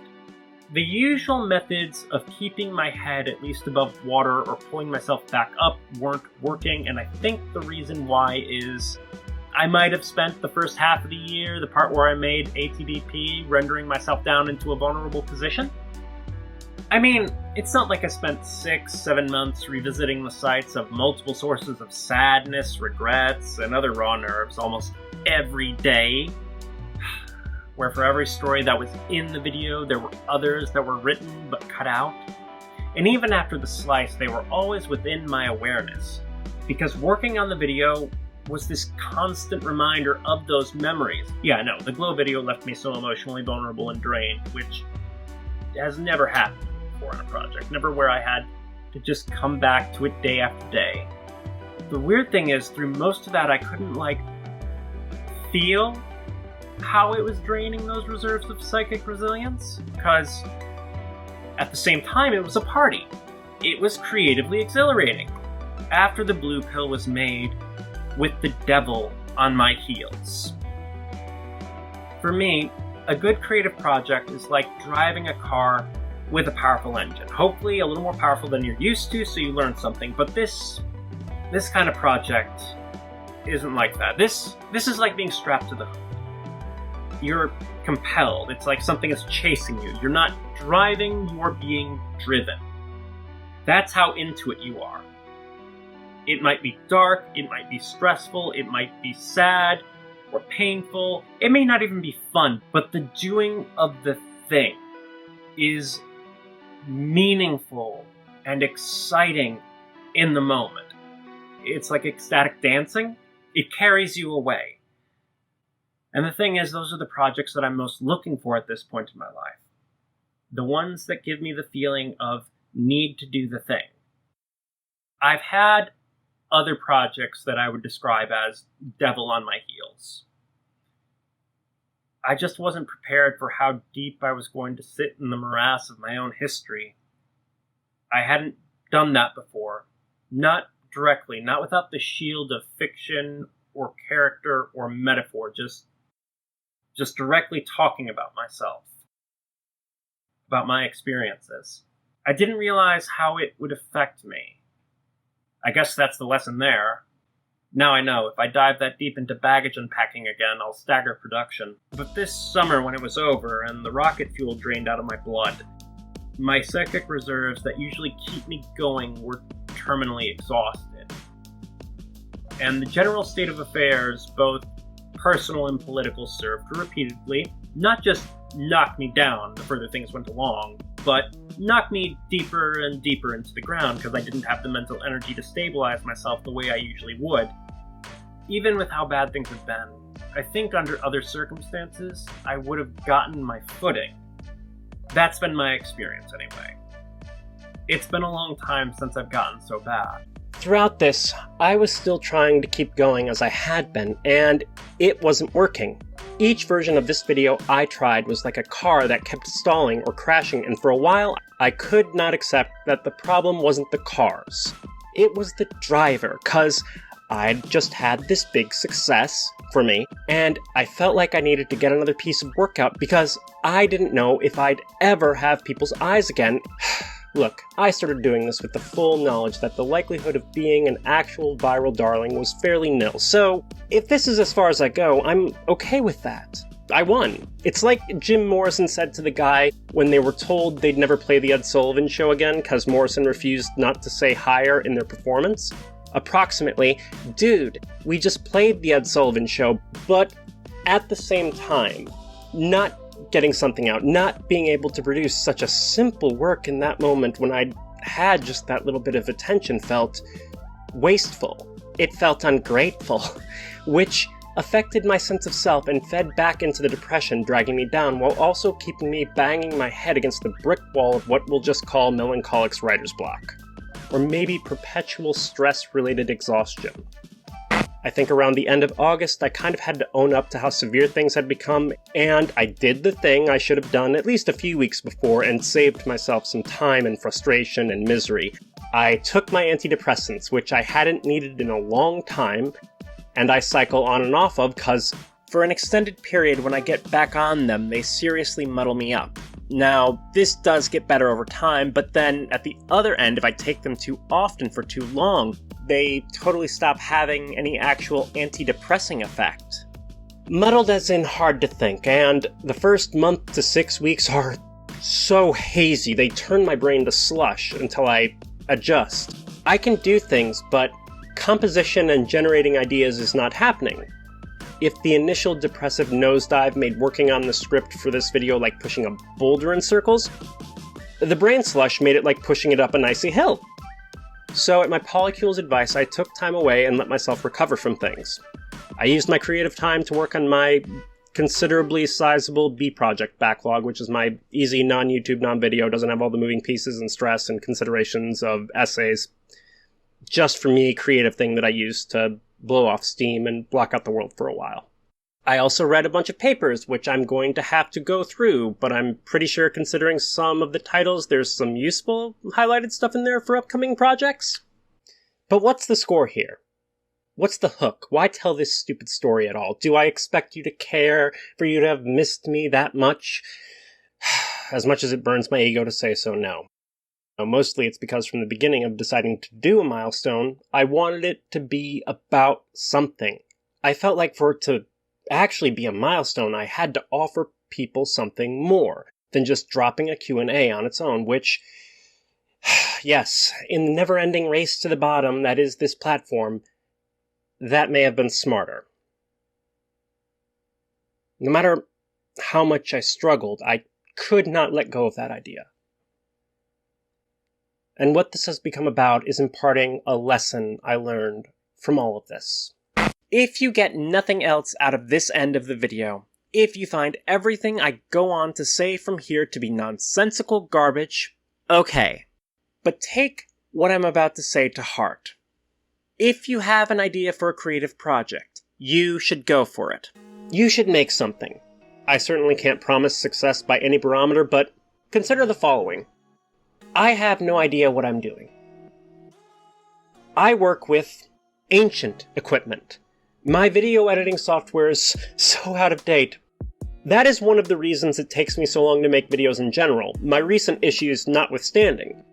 The usual methods of keeping my head at least above water or pulling myself back up weren't working, and I think the reason why is I might have spent the first half of the year, the part where I made ATBP, rendering myself down into a vulnerable position. I mean, it's not like I spent 6-7 months revisiting the sites of multiple sources of sadness, regrets, and other raw nerves almost every day, where for every story that was in the video, there were others that were written but cut out. And even after the slice, they were always within my awareness, because working on the video was this constant reminder of those memories. Yeah, no, the Glow video left me so emotionally vulnerable and drained, which has never happened before in a project, never where I had to just come back to it day after day. The weird thing is, through most of that, I couldn't, feel how it was draining those reserves of psychic resilience, because at the same time, it was a party. It was creatively exhilarating. After the blue pill was made, with the devil on my heels. For me, a good creative project is like driving a car with a powerful engine. Hopefully a little more powerful than you're used to, so you learn something. But this kind of project isn't like that. This is like being strapped to the hood. You're compelled. It's like something is chasing you. You're not driving, you're being driven. That's how into it you are. It might be dark, it might be stressful, it might be sad or painful. It may not even be fun, but the doing of the thing is meaningful and exciting in the moment. It's like ecstatic dancing. It carries you away. And the thing is, those are the projects that I'm most looking for at this point in my life. The ones that give me the feeling of need to do the thing. I've had other projects that I would describe as devil on my heels. I just wasn't prepared for how deep I was going to sit in the morass of my own history. I hadn't done that before. Not directly, not without the shield of fiction or character or metaphor, just directly talking about myself, about my experiences. I didn't realize how it would affect me. I guess that's the lesson there. Now I know, if I dive that deep into baggage unpacking again, I'll stagger production. But this summer, when it was over and the rocket fuel drained out of my blood, my psychic reserves that usually keep me going were terminally exhausted. And the general state of affairs, both personal and political, served to repeatedly not just knock me down the further things went along, but knock me deeper and deeper into the ground because I didn't have the mental energy to stabilize myself the way I usually would. Even with how bad things have been, I think under other circumstances, I would have gotten my footing. That's been my experience anyway. It's been a long time since I've gotten so bad. Throughout this, I was still trying to keep going as I had been, and it wasn't working. Each version of this video I tried was like a car that kept stalling or crashing, and for a while, I could not accept that the problem wasn't the cars. It was the driver, 'cause I'd just had this big success for me, and I felt like I needed to get another piece of work out because I didn't know if I'd ever have people's eyes again. Look, I started doing this with the full knowledge that the likelihood of being an actual viral darling was fairly nil, so if this is as far as I go, I'm okay with that. I won. It's like Jim Morrison said to the guy when they were told they'd never play the Ed Sullivan Show again because Morrison refused not to say higher in their performance. Approximately, dude, we just played the Ed Sullivan Show, but at the same time, not getting something out, not being able to produce such a simple work in that moment when I'd had just that little bit of attention felt wasteful. It felt ungrateful, which affected my sense of self and fed back into the depression, dragging me down while also keeping me banging my head against the brick wall of what we'll just call melancholic's writer's block. Or maybe perpetual stress-related exhaustion. I think around the end of August, I kind of had to own up to how severe things had become, and I did the thing I should have done at least a few weeks before and saved myself some time and frustration and misery. I took my antidepressants, which I hadn't needed in a long time, and I cycle on and off of because for an extended period when I get back on them, they seriously muddle me up. Now, this does get better over time, but then at the other end, if I take them too often for too long, they totally stop having any actual antidepressing effect. Muddled as in hard to think, and the first month to 6 weeks are so hazy, they turn my brain to slush until I adjust. I can do things, but composition and generating ideas is not happening. If the initial depressive nosedive made working on the script for this video like pushing a boulder in circles, the brain slush made it like pushing it up an icy hill. So at my polycule's advice, I took time away and let myself recover from things. I used my creative time to work on my considerably sizable B project backlog, which is my easy non-YouTube, non-video, doesn't have all the moving pieces and stress and considerations of essays. Just for me, creative thing that I use to blow off steam and block out the world for a while. I also read a bunch of papers, which I'm going to have to go through, but I'm pretty sure considering some of the titles, there's some useful highlighted stuff in there for upcoming projects. But what's the score here? What's the hook? Why tell this stupid story at all? Do I expect you to care, for you to have missed me that much? As much as it burns my ego to say so, no. Now, mostly it's because from the beginning of deciding to do a milestone, I wanted it to be about something. I felt like for it to actually be a milestone, I had to offer people something more than just dropping a Q&A on its own, which, yes, in the never-ending race to the bottom that is this platform, that may have been smarter. No matter how much I struggled, I could not let go of that idea. And what this has become about is imparting a lesson I learned from all of this. If you get nothing else out of this end of the video, if you find everything I go on to say from here to be nonsensical garbage, okay. But take what I'm about to say to heart. If you have an idea for a creative project, you should go for it. You should make something. I certainly can't promise success by any barometer, but consider the following. I have no idea what I'm doing. I work with ancient equipment. My video editing software is so out of date. That is one of the reasons it takes me so long to make videos in general, my recent issues notwithstanding.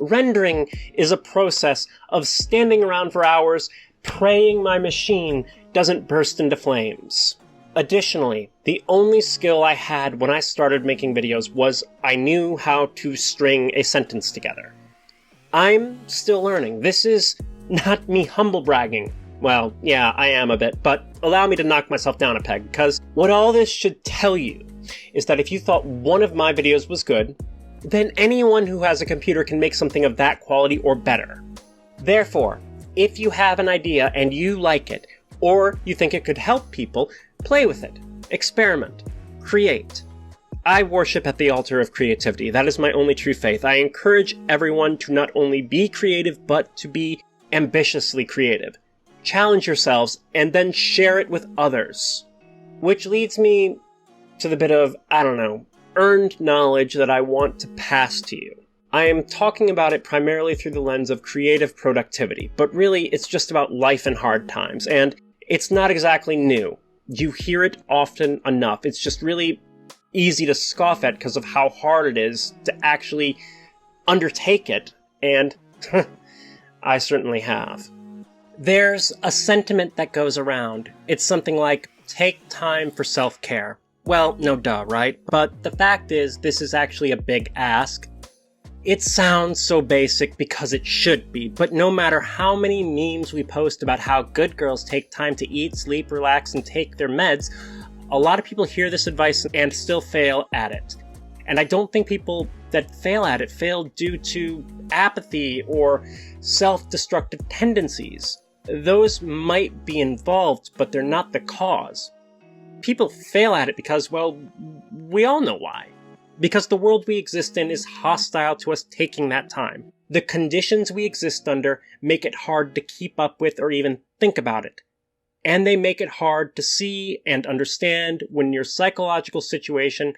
Rendering is a process of standing around for hours, praying my machine doesn't burst into flames. Additionally, the only skill I had when I started making videos was I knew how to string a sentence together. I'm still learning. This is not me humble bragging. Well, yeah, I am a bit, but allow me to knock myself down a peg, because what all this should tell you is that if you thought one of my videos was good, then anyone who has a computer can make something of that quality or better. Therefore, if you have an idea and you like it, or you think it could help people, play with it, experiment, create. I worship at the altar of creativity. That is my only true faith. I encourage everyone to not only be creative, but to be ambitiously creative. Challenge yourselves, and then share it with others. Which leads me to the bit of, earned knowledge that I want to pass to you. I am talking about it primarily through the lens of creative productivity, but really it's just about life in hard times, and it's not exactly new. You hear it often enough. It's just really easy to scoff at because of how hard it is to actually undertake it, and I certainly have. There's a sentiment that goes around. It's something like, take time for self-care. Well, no duh, right? But the fact is, this is actually a big ask. It sounds so basic because it should be, but no matter how many memes we post about how good girls take time to eat, sleep, relax, and take their meds, a lot of people hear this advice and still fail at it. And I don't think people that fail at it fail due to apathy or self-destructive tendencies. Those might be involved, but they're not the cause. People fail at it because, well, we all know why. Because the world we exist in is hostile to us taking that time. The conditions we exist under make it hard to keep up with or even think about it. And they make it hard to see and understand when your psychological situation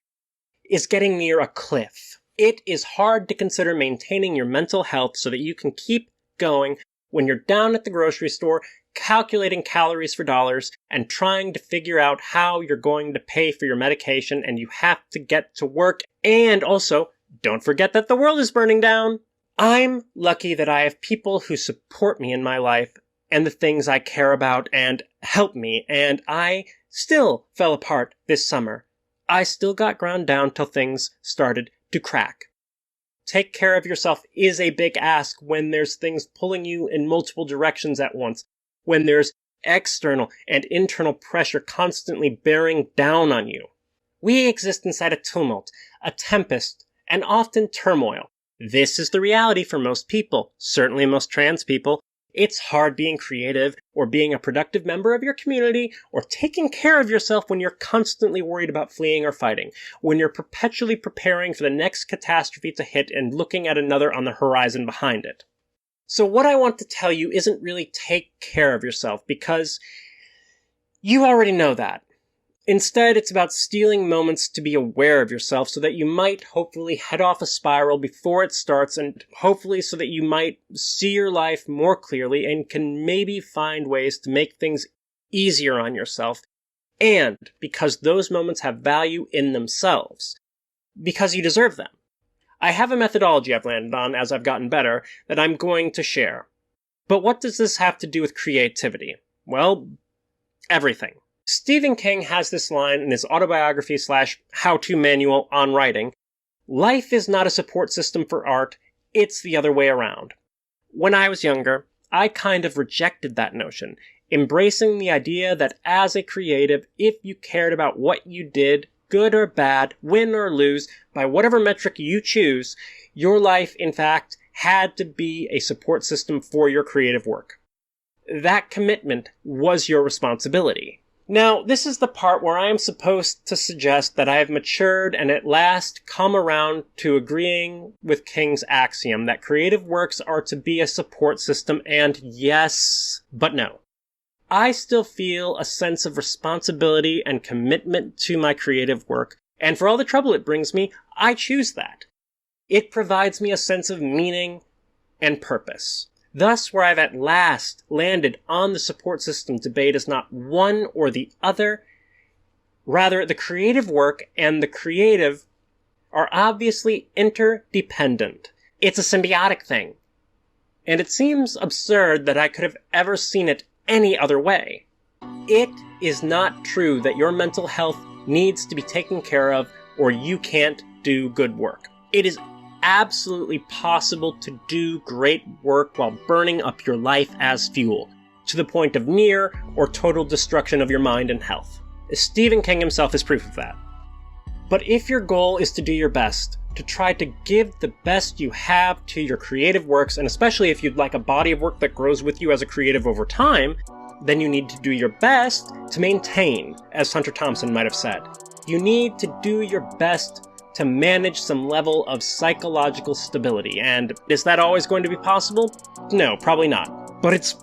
is getting near a cliff. It is hard to consider maintaining your mental health so that you can keep going when you're down at the grocery store, calculating calories for dollars, and trying to figure out how you're going to pay for your medication, and you have to get to work, and also, don't forget that the world is burning down. I'm lucky that I have people who support me in my life, and the things I care about, and help me, and I still fell apart this summer. I still got ground down till things started to crack. Take care of yourself is a big ask when there's things pulling you in multiple directions at once, when there's external and internal pressure constantly bearing down on you. We exist inside a tumult, a tempest, and often turmoil. This is the reality for most people, certainly most trans people. It's hard being creative, or being a productive member of your community, or taking care of yourself when you're constantly worried about fleeing or fighting, when you're perpetually preparing for the next catastrophe to hit and looking at another on the horizon behind it. So what I want to tell you isn't really take care of yourself, because you already know that. Instead, it's about stealing moments to be aware of yourself so that you might hopefully head off a spiral before it starts, and hopefully so that you might see your life more clearly and can maybe find ways to make things easier on yourself, and because those moments have value in themselves. Because you deserve them. I have a methodology I've landed on as I've gotten better that I'm going to share. But what does this have to do with creativity? Well, everything. Stephen King has this line in his autobiography / how-to manual on writing: "Life is not a support system for art, it's the other way around." When I was younger, I kind of rejected that notion, embracing the idea that as a creative, if you cared about what you did, good or bad, win or lose, by whatever metric you choose, your life, in fact, had to be a support system for your creative work. That commitment was your responsibility. Now, this is the part where I am supposed to suggest that I have matured and at last come around to agreeing with King's axiom that creative works are to be a support system, and yes, but no. I still feel a sense of responsibility and commitment to my creative work, and for all the trouble it brings me, I choose that. It provides me a sense of meaning and purpose. Thus, where I've at last landed on the support system debate is not one or the other. Rather, the creative work and the creative are obviously interdependent. It's a symbiotic thing. And it seems absurd that I could have ever seen it any other way. It is not true that your mental health needs to be taken care of or you can't do good work. It is absolutely possible to do great work while burning up your life as fuel, to the point of near or total destruction of your mind and health. Stephen King himself is proof of that. But if your goal is to do your best, to try to give the best you have to your creative works, and especially if you'd like a body of work that grows with you as a creative over time, then you need to do your best to maintain, as Hunter Thompson might have said. You need to do your best to manage some level of psychological stability, and is that always going to be possible? No, probably not. But it's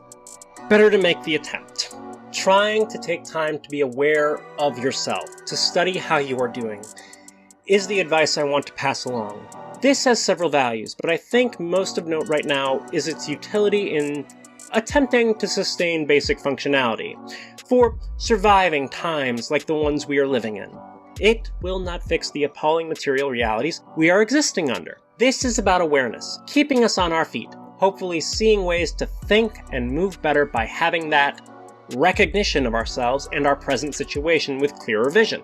better to make the attempt. Trying to take time to be aware of yourself, to study how you are doing, is the advice I want to pass along. This has several values, but I think most of note right now is its utility in attempting to sustain basic functionality, for surviving times like the ones we are living in. It will not fix the appalling material realities we are existing under. This is about awareness, keeping us on our feet, hopefully seeing ways to think and move better by having that recognition of ourselves and our present situation with clearer vision.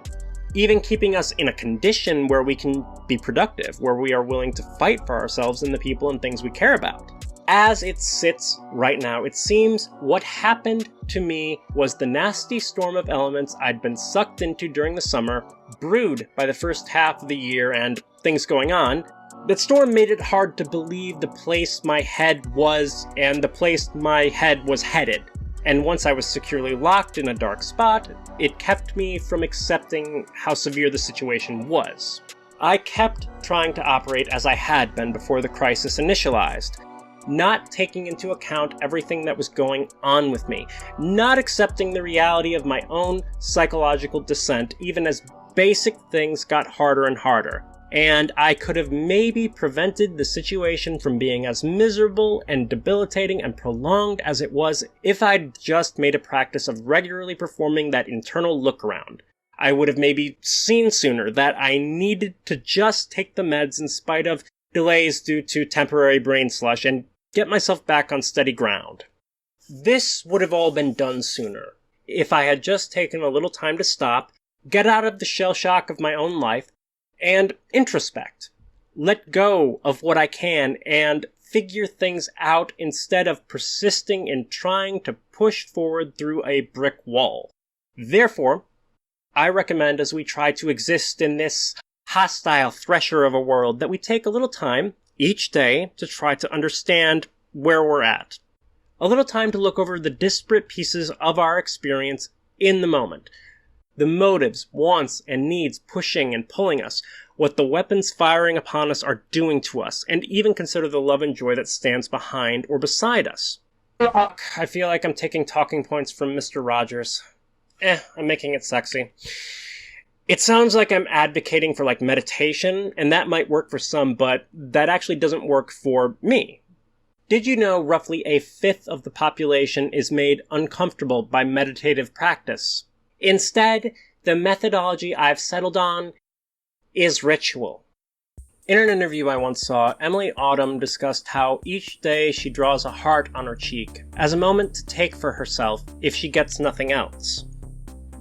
Even keeping us in a condition where we can be productive, where we are willing to fight for ourselves and the people and things we care about. As it sits right now, it seems what happened to me was the nasty storm of elements I'd been sucked into during the summer, brewed by the first half of the year and things going on. That storm made it hard to believe the place my head was and the place my head was headed. And once I was securely locked in a dark spot, it kept me from accepting how severe the situation was. I kept trying to operate as I had been before the crisis initialized, not taking into account everything that was going on with me, not accepting the reality of my own psychological descent, even as basic things got harder and harder. And I could have maybe prevented the situation from being as miserable and debilitating and prolonged as it was if I'd just made a practice of regularly performing that internal look around. I would have maybe seen sooner that I needed to just take the meds in spite of delays due to temporary brain slush and get myself back on steady ground. This would have all been done sooner if I had just taken a little time to stop, get out of the shell shock of my own life, and introspect. Let go of what I can and figure things out instead of persisting in trying to push forward through a brick wall. Therefore, I recommend as we try to exist in this hostile thresher of a world that we take a little time each day to try to understand where we're at. A little time to look over the disparate pieces of our experience in the moment. The motives, wants, and needs pushing and pulling us, what the weapons firing upon us are doing to us, and even consider the love and joy that stands behind or beside us. I feel like I'm taking talking points from Mr. Rogers. I'm making it sexy. It sounds like I'm advocating for, meditation, and that might work for some, but that actually doesn't work for me. Did you know roughly a fifth of the population is made uncomfortable by meditative practice? Instead, the methodology I've settled on is ritual. In an interview I once saw, Emily Autumn discussed how each day she draws a heart on her cheek as a moment to take for herself if she gets nothing else.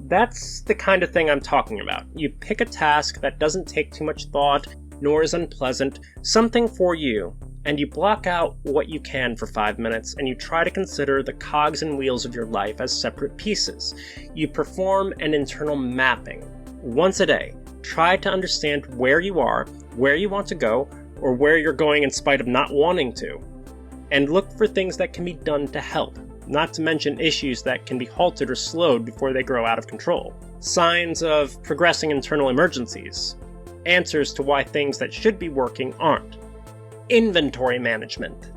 That's the kind of thing I'm talking about. You pick a task that doesn't take too much thought, nor is unpleasant, something for you, and you block out what you can for 5 minutes, and you try to consider the cogs and wheels of your life as separate pieces. You perform an internal mapping. Once a day, try to understand where you are, where you want to go, or where you're going in spite of not wanting to. And look for things that can be done to help, not to mention issues that can be halted or slowed before they grow out of control. Signs of progressing internal emergencies. Answers to why things that should be working aren't. Inventory management.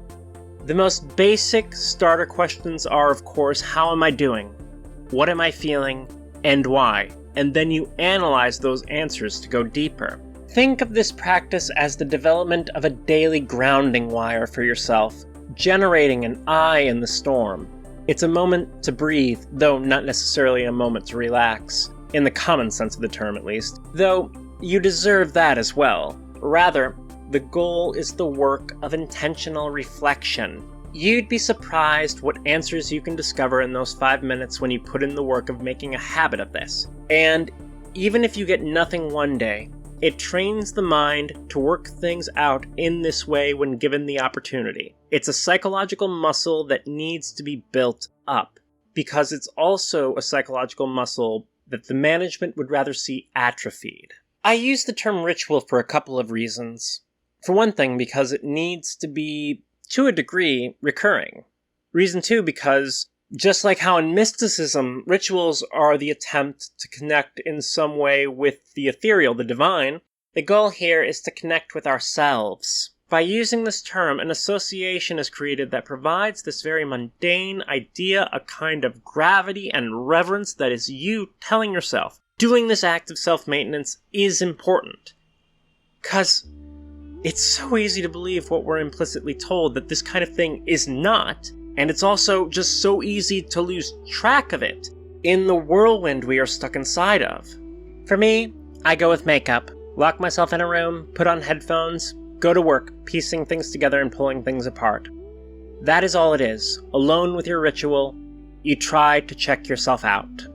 The most basic starter questions are, of course, how am I doing? What am I feeling? And why? And then you analyze those answers to go deeper. Think of this practice as the development of a daily grounding wire for yourself, generating an eye in the storm. It's a moment to breathe, though not necessarily a moment to relax, in the common sense of the term at least, though you deserve that as well. Rather, the goal is the work of intentional reflection. You'd be surprised what answers you can discover in those 5 minutes when you put in the work of making a habit of this. And even if you get nothing one day, it trains the mind to work things out in this way when given the opportunity. It's a psychological muscle that needs to be built up, because it's also a psychological muscle that the management would rather see atrophied. I use the term ritual for a couple of reasons. For one thing, because it needs to be, to a degree, recurring. Reason two, because just like how in mysticism, rituals are the attempt to connect in some way with the ethereal, the divine, the goal here is to connect with ourselves. By using this term, an association is created that provides this very mundane idea a kind of gravity and reverence that is you telling yourself, doing this act of self-maintenance is important. 'Cause it's so easy to believe what we're implicitly told that this kind of thing is not, and it's also just so easy to lose track of it in the whirlwind we are stuck inside of. For me, I go with makeup. Lock myself in a room, put on headphones, go to work, piecing things together and pulling things apart. That is all it is. Alone with your ritual, you try to check yourself out.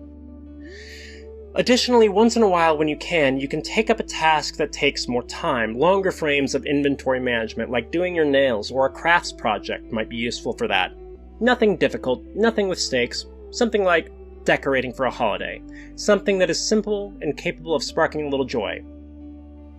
Additionally, once in a while when you can take up a task that takes more time. Longer frames of inventory management, like doing your nails or a crafts project, might be useful for that. Nothing difficult, nothing with stakes, something like decorating for a holiday. Something that is simple and capable of sparking a little joy.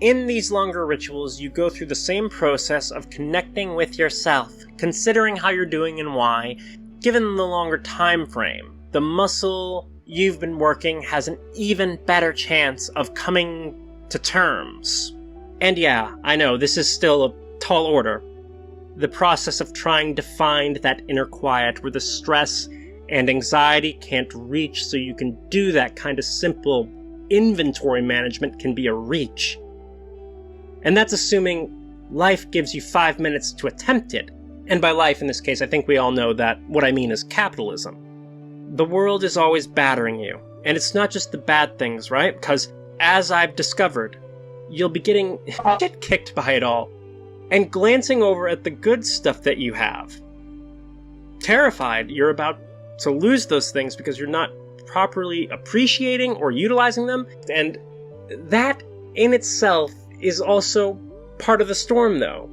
In these longer rituals, you go through the same process of connecting with yourself, considering how you're doing and why, given the longer time frame. The muscle you've been working has an even better chance of coming to terms. And yeah, I know, this is still a tall order. The process of trying to find that inner quiet where the stress and anxiety can't reach so you can do that kind of simple inventory management can be a reach. And that's assuming life gives you 5 minutes to attempt it. And by life in this case, I think we all know that what I mean is capitalism. The world is always battering you. And it's not just the bad things, right? Because as I've discovered, you'll be getting shit kicked by it all. And glancing over at the good stuff that you have. Terrified you're about to lose those things because you're not properly appreciating or utilizing them. And that in itself is also part of the storm, though.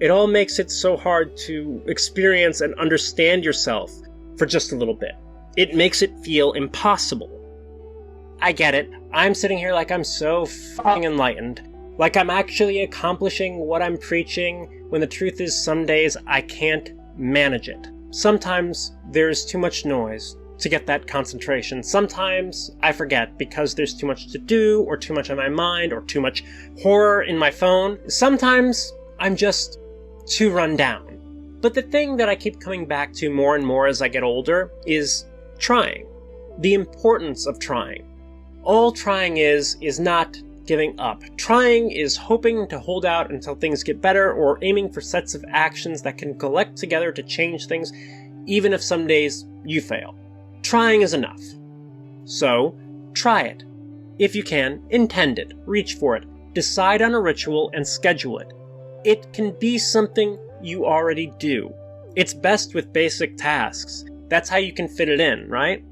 It all makes it so hard to experience and understand yourself for just a little bit. It makes it feel impossible. I get it. I'm sitting here like I'm so fucking enlightened. Like I'm actually accomplishing what I'm preaching, when the truth is some days I can't manage it. Sometimes there's too much noise to get that concentration. Sometimes I forget because there's too much to do, or too much on my mind, or too much horror in my phone. Sometimes I'm just too run down. But the thing that I keep coming back to more and more as I get older is trying. the importance of trying. All trying is not giving up. Trying is hoping to hold out until things get better, or aiming for sets of actions that can collect together to change things, even if some days you fail. Trying is enough. So, try it. If you can, intend it, reach for it, decide on a ritual and schedule it. It can be something you already do. It's best with basic tasks. That's how you can fit it in, right?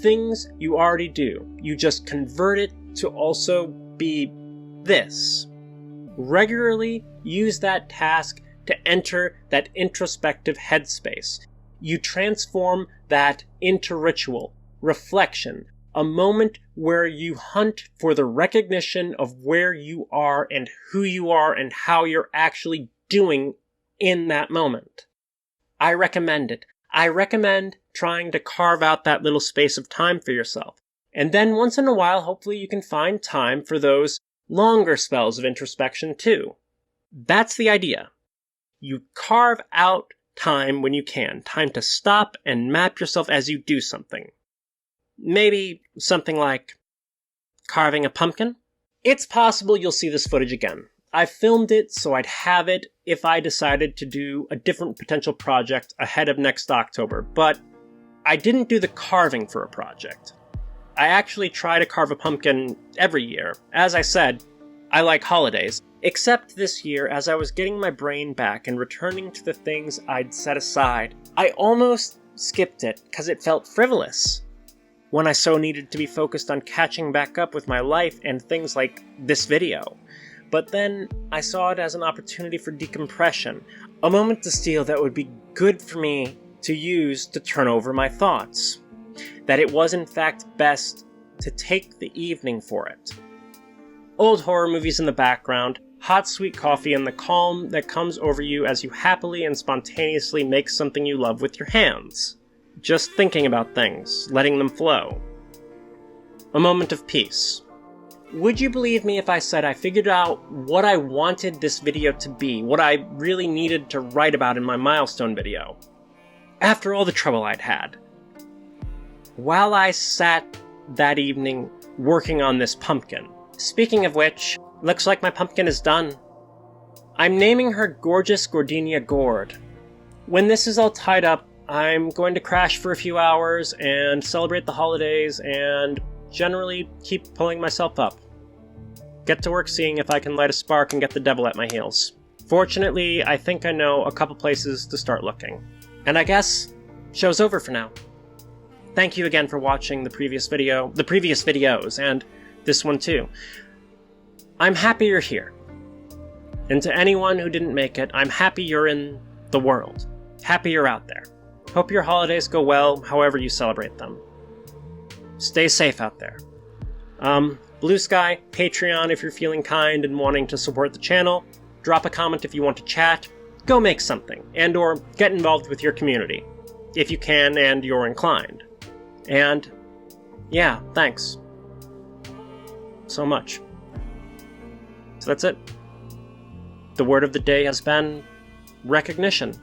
Things you already do. You just convert it to also be this. Regularly use that task to enter that introspective headspace. You transform that into ritual, reflection, a moment where you hunt for the recognition of where you are and who you are and how you're actually doing in that moment. I recommend it. I recommend trying to carve out that little space of time for yourself. And then once in a while, hopefully you can find time for those longer spells of introspection too. That's the idea. You carve out time when you can. Time to stop and map yourself as you do something. Maybe something like carving a pumpkin? It's possible you'll see this footage again. I filmed it so I'd have it if I decided to do a different potential project ahead of next October, but I didn't do the carving for a project. I actually try to carve a pumpkin every year. As I said, I like holidays, except this year as I was getting my brain back and returning to the things I'd set aside. I almost skipped it because it felt frivolous, when I so needed to be focused on catching back up with my life and things like this video. But then I saw it as an opportunity for decompression, a moment to steal that would be good for me to use to turn over my thoughts. That it was in fact best to take the evening for it. Old horror movies in the background, hot sweet coffee, and the calm that comes over you as you happily and spontaneously make something you love with your hands. Just thinking about things, letting them flow. A moment of peace. Would you believe me if I said I figured out what I wanted this video to be, what I really needed to write about in my Milestone video? After all the trouble I'd had. While I sat that evening working on this pumpkin. Speaking of which, looks like my pumpkin is done. I'm naming her Gorgeous Gordenia Gourd. When this is all tied up, I'm going to crash for a few hours and celebrate the holidays and generally keep pulling myself up. Get to work seeing if I can light a spark and get the devil at my heels. Fortunately, I think I know a couple places to start looking. And I guess, show's over for now. Thank you again for watching the previous videos, and this one too. I'm happy you're here. And to anyone who didn't make it, I'm happy you're in the world. Happy you're out there. Hope your holidays go well, however you celebrate them. Stay safe out there. Bluesky, Patreon if you're feeling kind and wanting to support the channel. Drop a comment if you want to chat. Go make something, and or get involved with your community, if you can and you're inclined. And, yeah, thanks. So much. So that's it. The word of the day has been recognition.